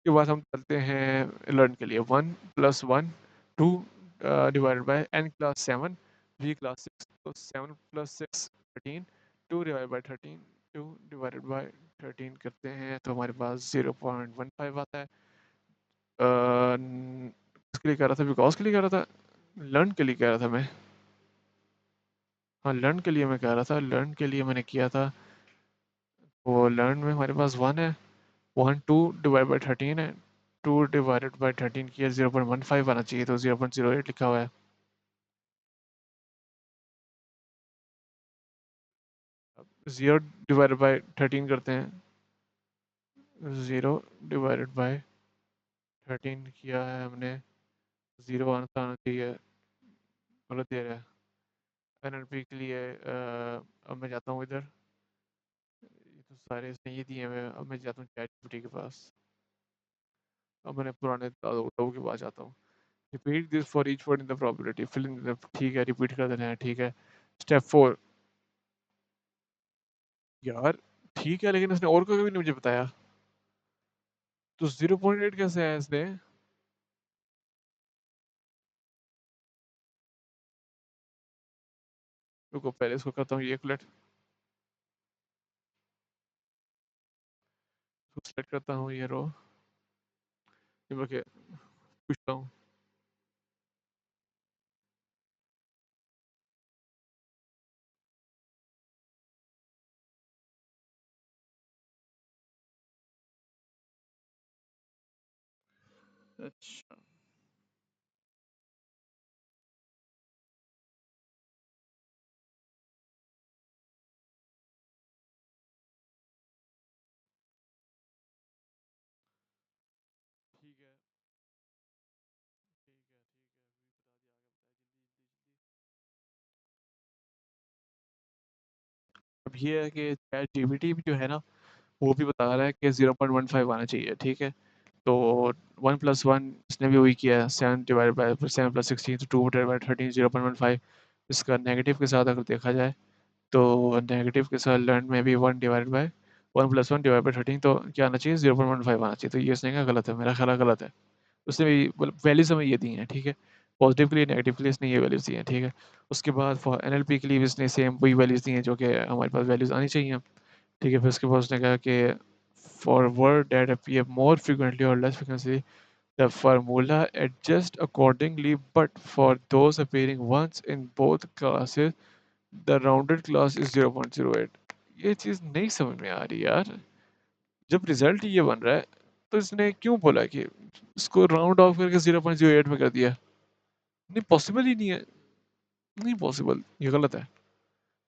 के बाद हम चलते हैं लर्न के लिए, 1 plus 1 2 divided by n class 7 v class 6, तो 7 plus 6 13, 2 divided by 13, 2 divided by 13 करते हैं तो हमारे पास 0.15 आता है। किसके लिए कह रहा था, बिकॉज के लिए कह रहा था, लर्न के लिए कह रहा था मैं। हाँ लर्न के लिए मैं कह रहा था, लर्न के लिए मैंने किया था। वो लर्न में हमारे पास 1 है, 1 2 डिवाइड बाई 13 है, 2 डिवाइडेड बाई 13 किया 0.15 आना चाहिए, तो 0.08 लिखा हुआ है। जीरो डिवाइडेड बाई 13 करते हैं, 0 डिवाइडेड बाई 13 किया है हमने, 0 आना चाहिए, गलत दे रहा है। एनएलपी के लिए अब मैं जाता हूँ इधर, ये तो सारे इसने ये दिए हुए हैं। अब मैं जाता हूँ चैट जीपीटी के पास, अब मैंने पुराने दादू के पास जाता हूँ। Repeat this for each word in the probability, fill in the, ठीक है रिपीट कर देना है, ठीक है। स्टेप 4, यार ठीक है, लेकिन इसने और कोई भी नहीं मुझे बताया, तो 0.8 कैसे आया इसने? रुको पहले इसको करता हूँ ये क्लेट, सेलेक्ट करता हूँ ये रो, ये मैं पूछता हूँ। अच्छा ठीक है ठीक है ठीक है, अभी बता दिया, आगे बताया, जल्दी जल्दी जल्दी। अब ये है कि चैट जीपीटी भी जो है ना, वो भी बता रहा है कि 0.15 आना चाहिए, ठीक है। तो 1 प्लस 1 इसने भी वही किया है, 7 डिवाइड बाई 7 प्लस 16, तो 2 डिवाइड बाई 13 0.15। इसका नेगेटिव के साथ अगर देखा जाए तो नेगेटिव के साथ लर्न में भी 1 divide by 1 plus 1 divide by 13, तो क्या आना चाहिए 0.15 आना चाहिए, तो ये इसने कहा गलत है, मेरा ख्याल है गलत है। उसने भी मतलब वैल्यूज हमें ये दी हैं, ठीक है। पॉजिटिव के लिए नेगेटिव के लिए इसने ये वैल्यूज दी हैं, ठीक है। उसके बाद फॉर एनएलपी के लिए भी इसने सेम वही वैल्यूज दी हैं जो कि हमारे पास वैल्यूज आनी चाहिए, ठीक है। फिर उसके बाद उसने कहा कि for word that appear more frequently और less frequently the formula adjust accordingly, but for those appearing once in both classes the rounded class is 0.08। ये चीज़ नहीं समझ में आ रही यार, जब रिजल्ट ये बन रहा है तो इसने क्यों बोला कि इसको राउंड ऑफ करके 0.08 में कर दिया? नहीं पॉसिबल ही नहीं है, नहीं पॉसिबल, ये गलत है।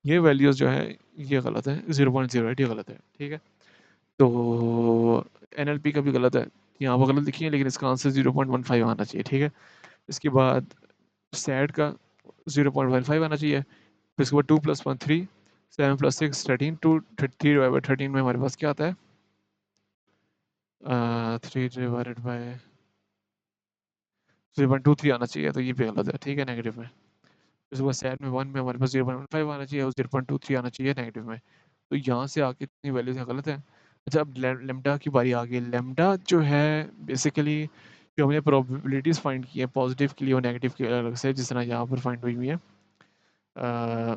ये वैल्यूज जो है ये गलत है, 0.08 ये गलत है, ठीक है। तो एनएलपी का भी गलत है, यहाँ पर गलत लिखी है, लेकिन इसका आंसर 0.15 आना चाहिए, ठीक है। इसके बाद सैड का 0.15 आना चाहिए। फिर इसके बाद 2 प्लस 1 3, 7 प्लस 6 13, 2 3 डिवाइड बाई 13 में हमारे पास क्या आता है, 3 डिवाइडेड बाय 0.23 आना चाहिए, तो ये भी गलत है, ठीक है नेगेटिव में। उसके बाद सैड में 1 में हमारे पास 0.15 आना चाहिए और 0.23 आना चाहिए नेगेटिव में, तो यहाँ से आके इतनी वैल्यूज गलत है। अच्छा अब लेमडा की बारी आ गई। लेमडा जो है बेसिकली जो हमने प्रोबेबिलिटीज़ फाइंड की है पॉजिटिव के लिए और नेगेटिव के अलग से, जिस तरह यहाँ पर फाइंड हुई हुई है, अ,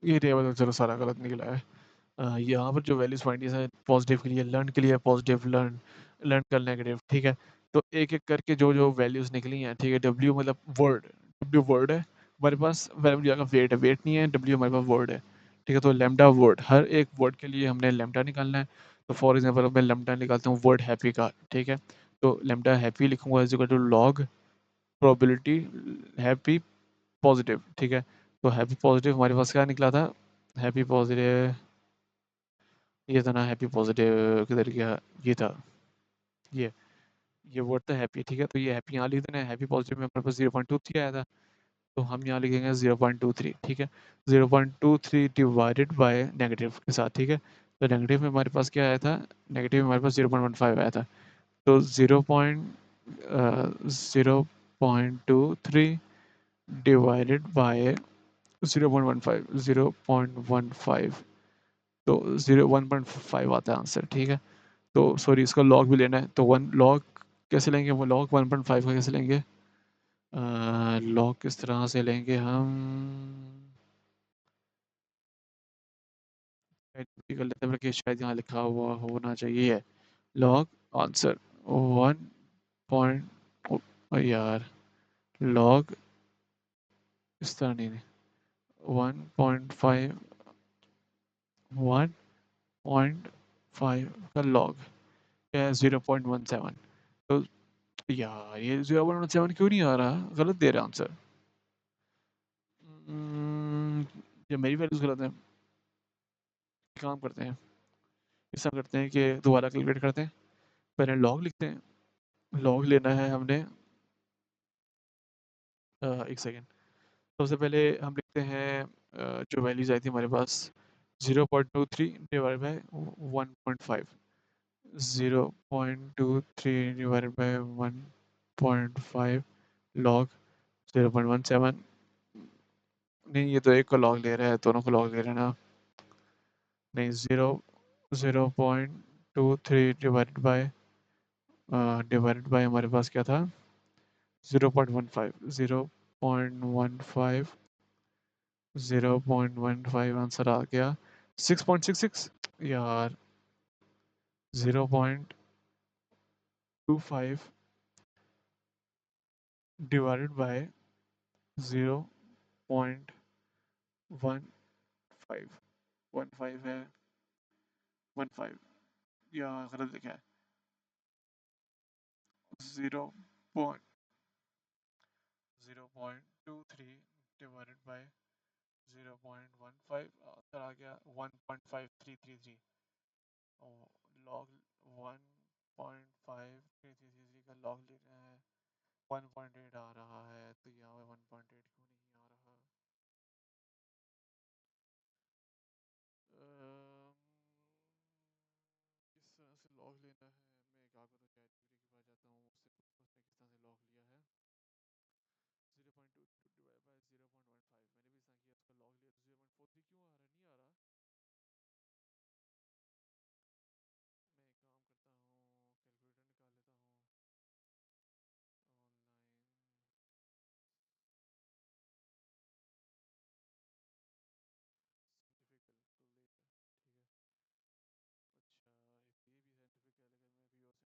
ये टेबल तो चलो सारा गलत निकला है। यहाँ पर जो वैल्यूज फाइंड की है पॉजिटिव के लिए, लर्न के लिए पॉजिटिव, लर्न लर्न कर नेगेटिव, ठीक है। तो एक-एक करके जो-जो वैल्यूज़ निकली हैं, ठीक है, डब्ल्यू मतलब वर्ड, डब्ल्यू वर्ड है, हमारे पास वैल्यू का वेट है, वेट नहीं है, डब्ल्यू हमारे पास वर्ड है, ठीक है, तो लैम्ब्डा वर्ड, हर एक वर्ड के लिए हमने लैम्ब्डा निकालना है, तो फॉर एग्ज़ाम्पल मैं लैम्ब्डा निकालता हूँ वर्ड हैप्पी का, ठीक है, तो लैम्ब्डा हैप्पी लिखूँगा is equal to log probability happy positive, ठीक है, तो हैप्पी पॉज़िटिव हमारे पास क्या निकला था, हैप्पी पॉज़िटिव ये था ना, हैप्पी पॉज़िटिव किधर गया? ये था, ये ये वर्ड था हैप्पी, ठीक है, तो ये हैप्पी यहाँ लिख देना है, हैप्पी पॉज़िटिव में हमारे पास 0.23 आया था, तो हम यहाँ लिखेंगे 0.23, ठीक है, 0.23 डिवाइडेड बाय नेगेटिव के साथ, ठीक है, तो नेगेटिव में हमारे पास क्या आया था, नेगेटिव में हमारे पास 0.15 आया था, तो 0.23 डिवाइडेड बाय 0.15 तो 1.5 आता है आंसर, ठीक है, तो सॉरी इसका लॉग भी लेना है, तो वन लॉग कैसे लेंगे, वो लॉग 1.5 का कैसे लेंगे, लॉग किस तरह से लेंगे हम, कर लेते हैं बल्कि शायद यहाँ लिखा हुआ होना चाहिए, लॉग आंसर 1 यार लॉग इस तरह नहीं, 1.5 1.5 का लॉग क्या है 0.17, तो यार ये 0.17 क्यों नहीं आ रहा, गलत दे रहा आंसर, ये मेरी वैल्यूज गलत है, काम करते हैं, ऐसा करते हैं कि दोबारा कैलकुलेट करते हैं, पहले लॉग लिखते हैं, लॉग लेना है हमने, एक सेकेंड, सबसे पहले हम लिखते हैं जो वैल्यूज आई थी हमारे पास 0.23 divide by 1.5, 0.23 divided by 1.5 log 0.17, नहीं ये तो एक को लॉग ले रहा है, दोनों को लॉग ले रहा है ना, नहीं 0.23 डिवाइडेड बाय हमारे पास क्या था 0.15 0.15 0.15 आंसर आ गया 6.66 यार 0.25 डिवाइडेड बाय 0.15 15 है 15 या गलत लिखा है 0.23 डिवाइडेड बाय 0.15 आंसर आ गया 1.5333 लॉग 1.5333 का लॉग ले रहे हैं 1.8 आ रहा है, तो यहाँ पे 1.8 क्यों नहीं आ रहा, अम्म, किस तरह से लॉग लेना है, मैं क्या करूँ चैट जीपीटी के पास जाता हूँ, उससे पूछता हूँ उसने किस तरह से लॉग लिया है, 0.22 डिवाइड बाय 0.15 मैंने भी इस तरह किया, उसका लॉग लिया तो 0.43 क्यों आ रहा है, नहीं आ रहा, मैं एक काम करता हूँ कैलकुलेटर निकाल लेता हूँ ऑनलाइन, साइंटिफिक कैलकुलेटर, ठीक है, अच्छा if ये भी साइंटिफिक है लेकिन मैं भी और साइंटिफिक करता हूँ, ठीक है, ये वाला वैसे इतना मज़े का नहीं है,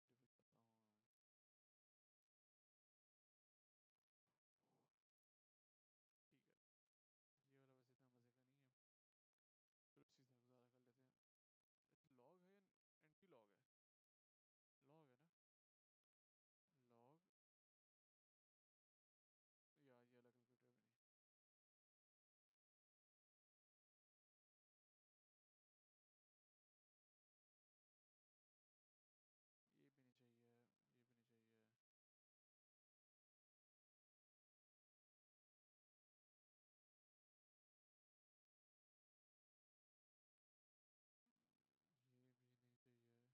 चलो इसी से गुजारा कर लेते हैं, लॉग है या एंटी लॉग है, लॉग है ना, लॉग यार ये वाला कैलकुलेटर भी नहीं, ये भी नहीं चाहिए, ये भी नहीं चाहिए, ये भी नहीं चाहिए, यार मैं चाहता हूँ डिवाइड वाला साइन नीचे आए,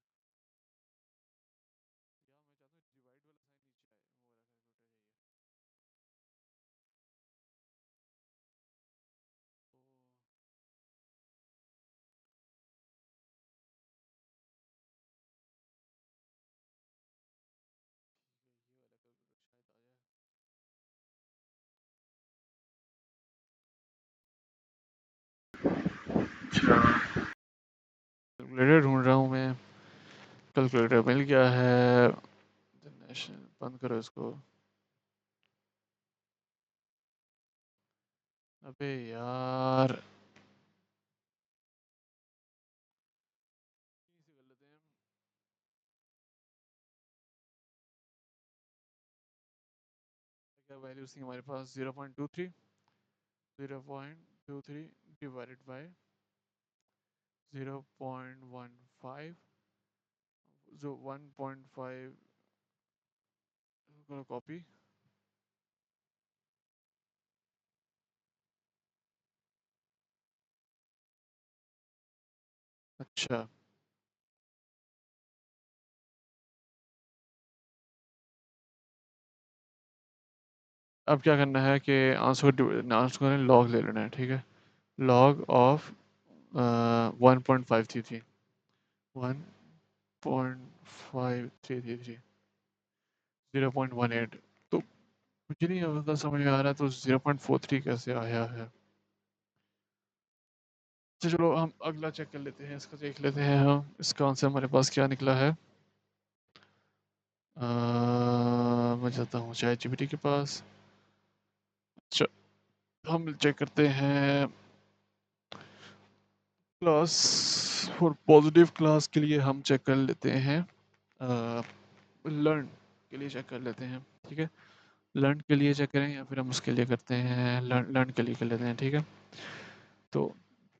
वो वाला कैलकुलेटर चाहिए, तो ठीक है ये वाला कैलकुलेटर शायद आ जाए, अच्छा। कैलकुलेटर ढूंढ रहा हूँ मैं, कैलकुलेटर मिल गया है, बंद करो इसको। अबे यार, यहीं से कर लेते हैं। क्या वैल्यू थी हमारे पास? 0.23, 0.23 डिवाइडेड बाय 0.15, जो 1.5 करो कॉपी। अच्छा, अब क्या करना है कि आंसर को लॉग ले लेना है, ठीक है। Log of 1.533, 1.5333, 0.18। तो मुझे नहीं पता समझ में आ रहा है, तो 0.43 कैसे आया है? तो चलो हम अगला चेक कर लेते हैं, इसका देख लेते हैं हम, इसका आंसर हमारे पास क्या निकला है। मैं जाता हूँ चैट जीपीटी के पास। अच्छा, हम चेक करते हैं क्लास, फॉर पॉजिटिव क्लास के लिए हम चेक कर लेते हैं, लर्न के लिए चेक कर लेते हैं, ठीक है। लर्न के लिए चेक करें या फिर हम उसके लिए करते हैं, लर्न लर्न के लिए कर लेते हैं, ठीक है। तो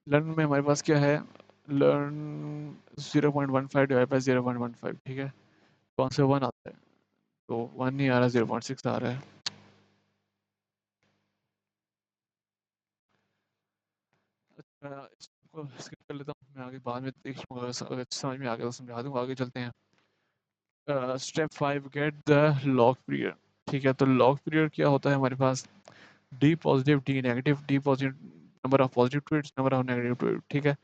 लर्न में हमारे पास क्या है? लर्न 0.15 डिवाइड बाई 0.15, ठीक है। कौन से 1 आता है? तो 1 नहीं आ रहा, 0.6 आ रहा है। इसको स्किप कर लेता हूँ, मैं आगे बाद में देख लूँगा, अगर समझ में आ गया तो समझा दूँगा, आगे चलते हैं। Step 5, get the log period, ठीक है। तो लॉग पीरियड क्या होता है हमारे पास? D positive, D negative, D positive, number of positive tweets, number of negative tweet, ठीक है।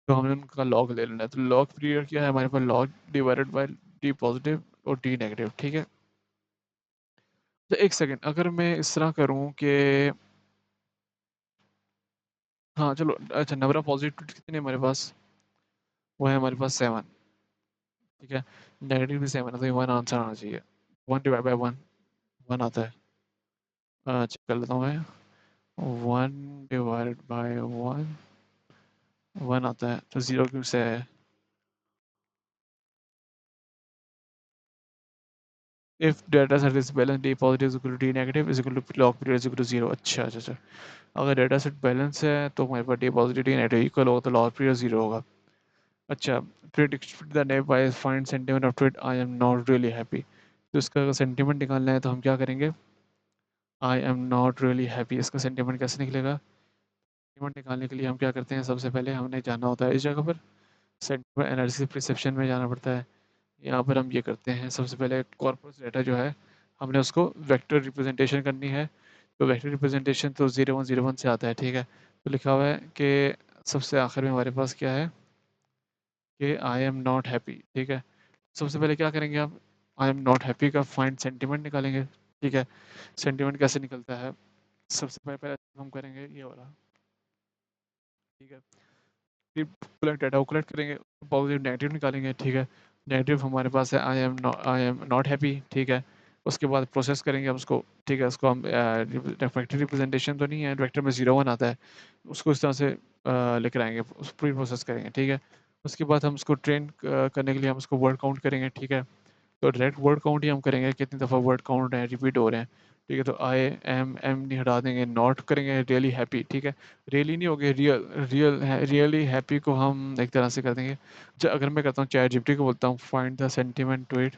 तो हमें उनका लॉग ले लेना है। तो लॉग पीरियड क्या है हमारे पास? Log divided by D positive और डी नेगेटिव, ठीक है। तो एक सेकेंड, अगर मैं इस तरह करूँ कि, हाँ चलो, अच्छा, नंबर ऑफ पॉजिटिव ट्वीट कितने हमारे पास? वो है हमारे पास 7, ठीक है। नेगेटिव भी 7 है, तो ये 1 आंसर आना चाहिए। 1 डिवाइड बाई 1, 1 आता है। चेक कर लेता हूँ मैं। 1 डिवाइडेड बाय 1, 1 आता है, तो 0 क्यों से है? If data set is balance, D positive is equal to D negative is equal to log prior is equal to 0। अच्छा अच्छा अच्छा, अगर डेटा सेट बैलेंस है तो हमारे पास D positive D negative equal होगा, तो लॉग पीरियड 0 होगा। अच्छा, predict the name by find sentiment of tweet, I am not really happy. तो इसका सेंटीमेंट निकालना है, तो हम क्या करेंगे? I am not really happy, इसका सेंटीमेंट कैसे निकलेगा? सेंटीमेंट निकालने के लिए हम क्या करते हैं, सबसे पहले हमने जाना होता है इस जगह पर, सेंटीमेंट एनालिसिस प्रिसेप्शन में जाना पड़ता है। यहाँ पर हम ये करते हैं, सबसे पहले कॉर्पस डेटा जो है, हमने उसको वेक्टर रिप्रेजेंटेशन करनी है। तो वेक्टर रिप्रेजेंटेशन तो 0101 से आता है, ठीक है। तो लिखा हुआ है कि सबसे आखिर में हमारे पास क्या है कि आई एम नॉट हैप्पी, ठीक है। सबसे पहले क्या करेंगे आप? आई एम नॉट हैप्पी का फाइंड सेंटीमेंट निकालेंगे, ठीक है। सेंटीमेंट कैसे निकलता है? सबसे पहले पहले हम करेंगे ये वाला, ठीक है। कलेक्ट डाटा को कलेक्ट करेंगे, पॉजिटिव नेगेटिव निकालेंगे, ठीक है। नेगेटिव हमारे पास है आई एम नॉट हैप्पी, ठीक है। उसके बाद प्रोसेस करेंगे हम उसको, ठीक है। उसको हम वेक्टर रिप्रेजेंटेशन तो नहीं है, वेक्टर में 01 आता है, उसको इस तरह से लेकर आएंगे, उस प्री प्रोसेस करेंगे, ठीक है। उसके बाद हम उसको ट्रेन करने के लिए हम उसको वर्ड काउंट करेंगे, ठीक है। तो डायरेक्ट वर्ड काउंट ही हम करेंगे, कितनी दफ़ा वर्ड काउंट है, रिपीट हो रहे हैं, ठीक है। तो आई एम नहीं हटा देंगे, नॉट करेंगे, रियली हैप्पी, ठीक है। रियली नहीं हो गया, रियली हैप्पी को हम एक तरह से कर देंगे। अगर मैं करता हूँ चैट जीपीटी को बोलता हूँ find the sentiment to it,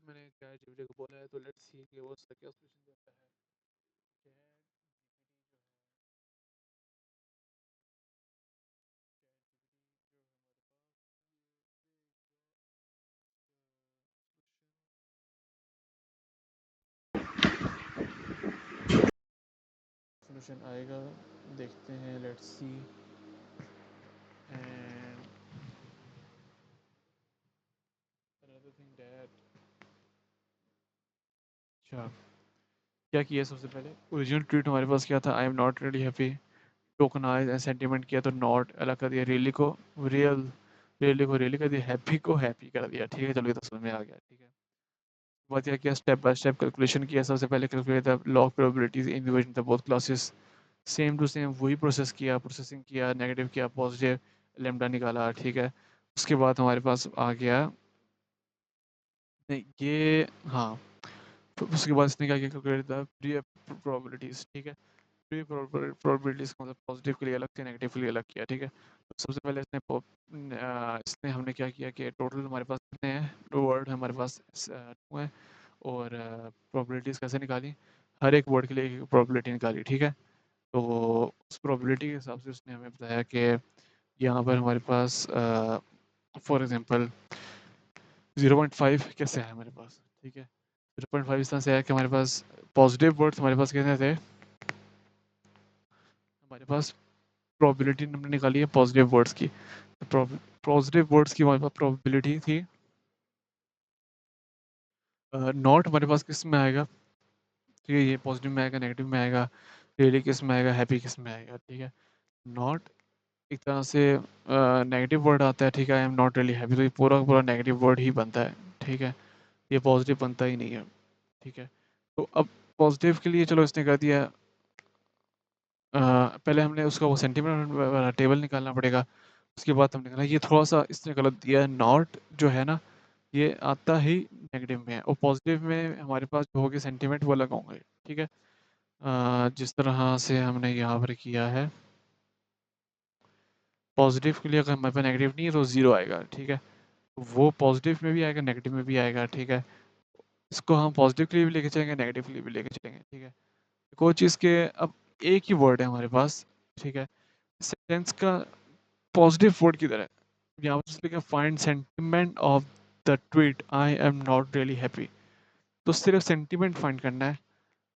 मैंने चैट जीपीटी को बोला है, तो लेट्स सी कि वो उसका क्या सॉल्यूशन देता है। चैट जीपीटी जो है, सॉल्यूशन आएगा, देखते हैं, let's see. And another thing that, अच्छा, क्या किया सबसे पहले, ओरिजिनल ट्वीट हमारे पास क्या था, आई am not really happy, tokenise and sentiment किया तो नॉट अलग कर दिया, रियल रियली को रियली कर दिया, हैप्पी को हैप्पी कर दिया। ठीक है, चलो ये तो समझ में आ गया। ठीक है, बाद क्या किया, स्टेप बाय स्टेप कैलकुलेशन किया। सबसे पहले calculate the log probabilities in division the both classes, same to same वही प्रोसेसिंग किया, नेगेटिव किया, पॉजिटिव, लेमडा निकाला। ठीक है, उसके बाद हमारे पास आ गया, नहीं ये, हाँ, फिर उसके बाद इसने क्या किया, कैलकुलेट द प्री प्रोबेबिलिटीज। ठीक है, प्री प्रोबेबिलिटीज का मतलब पॉजिटिव के लिए अलग किया, नेगेटिव के लिए अलग किया। ठीक है, तो सबसे पहले इसने हमने क्या किया कि टोटल हमारे पास कितने हैं, दो वर्ड हमारे पास टू हैं, और प्रोबेबिलिटीज़ कैसे निकाली, हर एक वर्ड के लिए एक प्रोबेबिलिटी निकाली। ठीक है, तो उस प्रोबेबिलिटी के हिसाब से उसने हमें बताया कि यहाँ पर हमारे पास फॉर एग्जांपल 0.5 कैसे है हमारे पास। ठीक है, 0.5 इस तरह से है कि हमारे पास पॉजिटिव वर्ड्स हमारे पास कितने थे, हमारे पास प्रोबेबिलिटी हमने निकाली है पॉजिटिव वर्ड्स की, पॉजिटिव वर्ड्स की हमारे पास प्रोबेबिलिटी थी नॉट, हमारे पास किस में आएगा, ठीक है, ये पॉजिटिव में आएगा, नेगेटिव में आएगा, रियली किस में आएगा, हैप्पी किस में आएगा। ठीक है, नॉट एक तरह से नेगेटिव वर्ड आता है। ठीक है, आई एम नॉट रियली हैप्पी, तो ये पूरा का पूरा नेगेटिव वर्ड ही बनता है। ठीक है, ये पॉजिटिव बनता ही नहीं है। ठीक है, तो अब पॉजिटिव के लिए चलो इसने कर दिया, पहले हमने उसका वो सेंटीमेंट वाला टेबल निकालना पड़ेगा। उसके बाद हमने कहा ये थोड़ा सा इसने गलत दिया है, नॉट जो है ना, ये आता ही नेगेटिव में है, और पॉजिटिव में हमारे पास जो होंगे सेंटीमेंट वो अलग होंगे। ठीक है, जिस तरह से हमने यहाँ पर किया है, पॉजिटिव के लिए अगर हमारे पास नेगेटिव नहीं है तो ज़ीरो आएगा। ठीक है, वो पॉजिटिव में भी आएगा, नेगेटिव में भी आएगा। ठीक है, इसको हम पॉजिटिव के लिए भी लेके चलेंगे, नेगेटिव के लिए भी लेके चलेंगे। ठीक है, कोई चीज़ के अब एक ही वर्ड है हमारे पास। ठीक है, सेंटेंस का पॉजिटिव वर्ड की तरह यहाँ पर लिखा find sentiment of the tweet I am not really happy, तो सिर्फ सेंटिमेंट फाइंड करना है।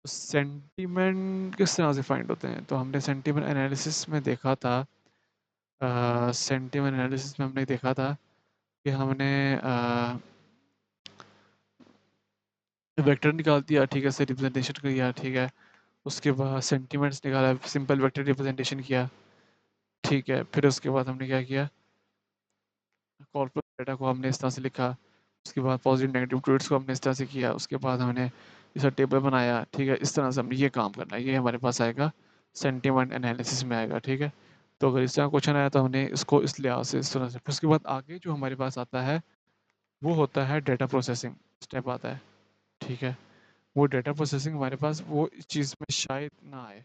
सेंटिमेंट किस तरह से फाइंड होते हैं, तो हमने सेंटिमेंट एनालिसिस में देखा था, सेंटिमेंट एनालिसिस में हमने देखा था कि हमने वेक्टर निकाल दिया। ठीक है, से रिप्रेजेंटेशन किया। ठीक है, उसके बाद सेंटिमेंट्स निकाला, सिंपल वेक्टर रिप्रेजेंटेशन किया। ठीक है, फिर उसके बाद हमने क्या किया, कॉर्पस डेटा को हमने इस तरह से लिखा। उसके बाद पॉजिटिव नेगेटिव ट्वीट्स को हमने इस तरह से किया। उसके बाद हमने इसका टेबल बनाया। ठीक है, इस तरह से हमने ये काम करना है, ये हमारे पास आएगा सेंटिमेंट एनालिसिस में आएगा। ठीक है, तो अगर इस तरह क्वेश्चन आया तो हमने इसको इस लिहाज से इस तरह से, फिर उसके बाद आगे जो हमारे पास आता है वो होता है डेटा प्रोसेसिंग स्टेप आता है। ठीक है, वो डेटा प्रोसेसिंग हमारे पास वो इस चीज़ में शायद ना आए।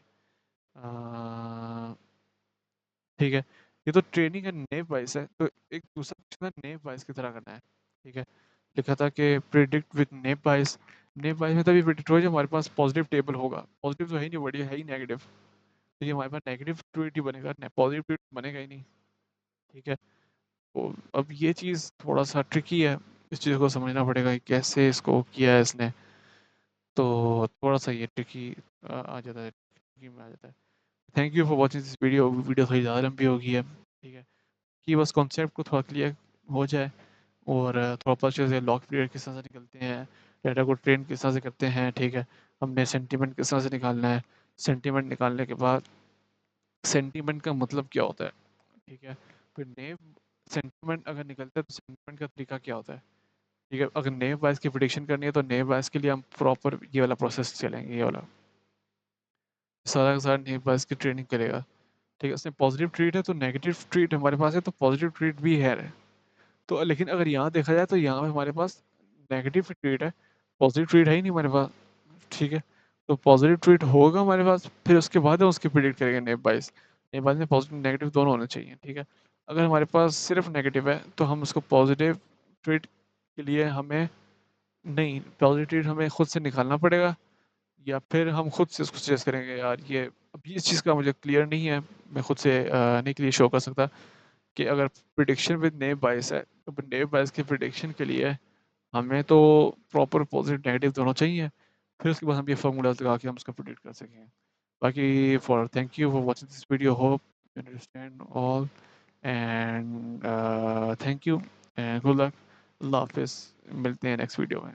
ठीक है, ये तो ट्रेनिंग एंड नेव बाइस है, तो एक दूसरा क्वेश्चन है नेव बाइस की तरह करना है। ठीक है, लिखा था कि प्रिडिक्ट विद नेव बाइस, नेव बाइस में तभी प्रिडिक्ट हो जब हमारे पास पॉजिटिव टेबल होगा, पॉजिटिव तो है ही नहीं, बढ़िया है ही नेगेटिव, तो ये हमारे पास नेगेटिव ट्वीट ही बनेगा, पॉजिटिव ट्वीट बनेगा ही नहीं। ठीक है, तो अब ये चीज़ थोड़ा सा ट्रिकी है, इस चीज़ को समझना पड़ेगा कि कैसे इसको किया है इसने, तो थोड़ा सा ये ट्रिकी आ जाता है, ट्रिकी में आ जाता है। Thank you for watching this video, video थोड़ी ज़्यादा लंबी हो गई है। ठीक है, कि बस कॉन्सेप्ट को थोड़ा क्लियर हो जाए, और थोड़ा पता चल जाए लॉक पीरियड किस तरह से निकलते हैं, डेटा को ट्रेन किस तरह से करते हैं। ठीक है, हमने सेंटीमेंट किस तरह से निकालना है, सेंटीमेंट निकालने के बाद सेंटीमेंट का मतलब क्या होता है। ठीक है, फिर नेव सेंटीमेंट अगर निकलता है तो सेंटीमेंट का तरीका क्या होता है। ठीक है, अगर नेव बायस की प्रिडिक्शन करनी है तो नेव बायस के लिए हम प्रॉपर ये वाला प्रोसेस चलेंगे, ये वाला सारा का सारा नेव बायस की ट्रेनिंग करेगा। ठीक है, उसमें पॉजिटिव ट्रीट है तो नेगेटिव ट्रीट हमारे पास है, तो पॉजिटिव ट्रीट भी है। तो लेकिन अगर यहाँ देखा जाए तो यहाँ पे हमारे पास नेगेटिव ट्वीट है, पॉजिटिव ट्वीट है ही नहीं हमारे पास। ठीक है, तो पॉजिटिव ट्वीट होगा हमारे पास, फिर उसके बाद हम उसकी प्रिडिक्ट करेंगे नेब बाइस, नेब बाइस में पॉजिटिव नेगेटिव दोनों होने चाहिए। ठीक है, अगर हमारे पास सिर्फ नेगेटिव है तो हम उसको पॉजिटिव ट्वीट के लिए हमें नहीं, पॉजिटिव हमें खुद से निकालना पड़ेगा या फिर हम खुद से उसको सजेस्ट करेंगे यार ये अब ये इस चीज़ का मुझे क्लियर नहीं है, मैं खुद से नहीं क्लियर शो कर सकता कि अगर प्रिडिक्शन विद नेव बायस है तो नेव बायस के प्रिडिक्शन के लिए हमें तो प्रॉपर पॉजिटिव नेगेटिव दोनों चाहिए, फिर उसके बाद हम ये फार्मूला लगा के हम उसका प्रिडिक्ट कर सकें। बाकी for thank you for watching this video, hope you understand all and thank you and good luck, अल्लाह हाफिज़, मिलते हैं नेक्स्ट वीडियो में।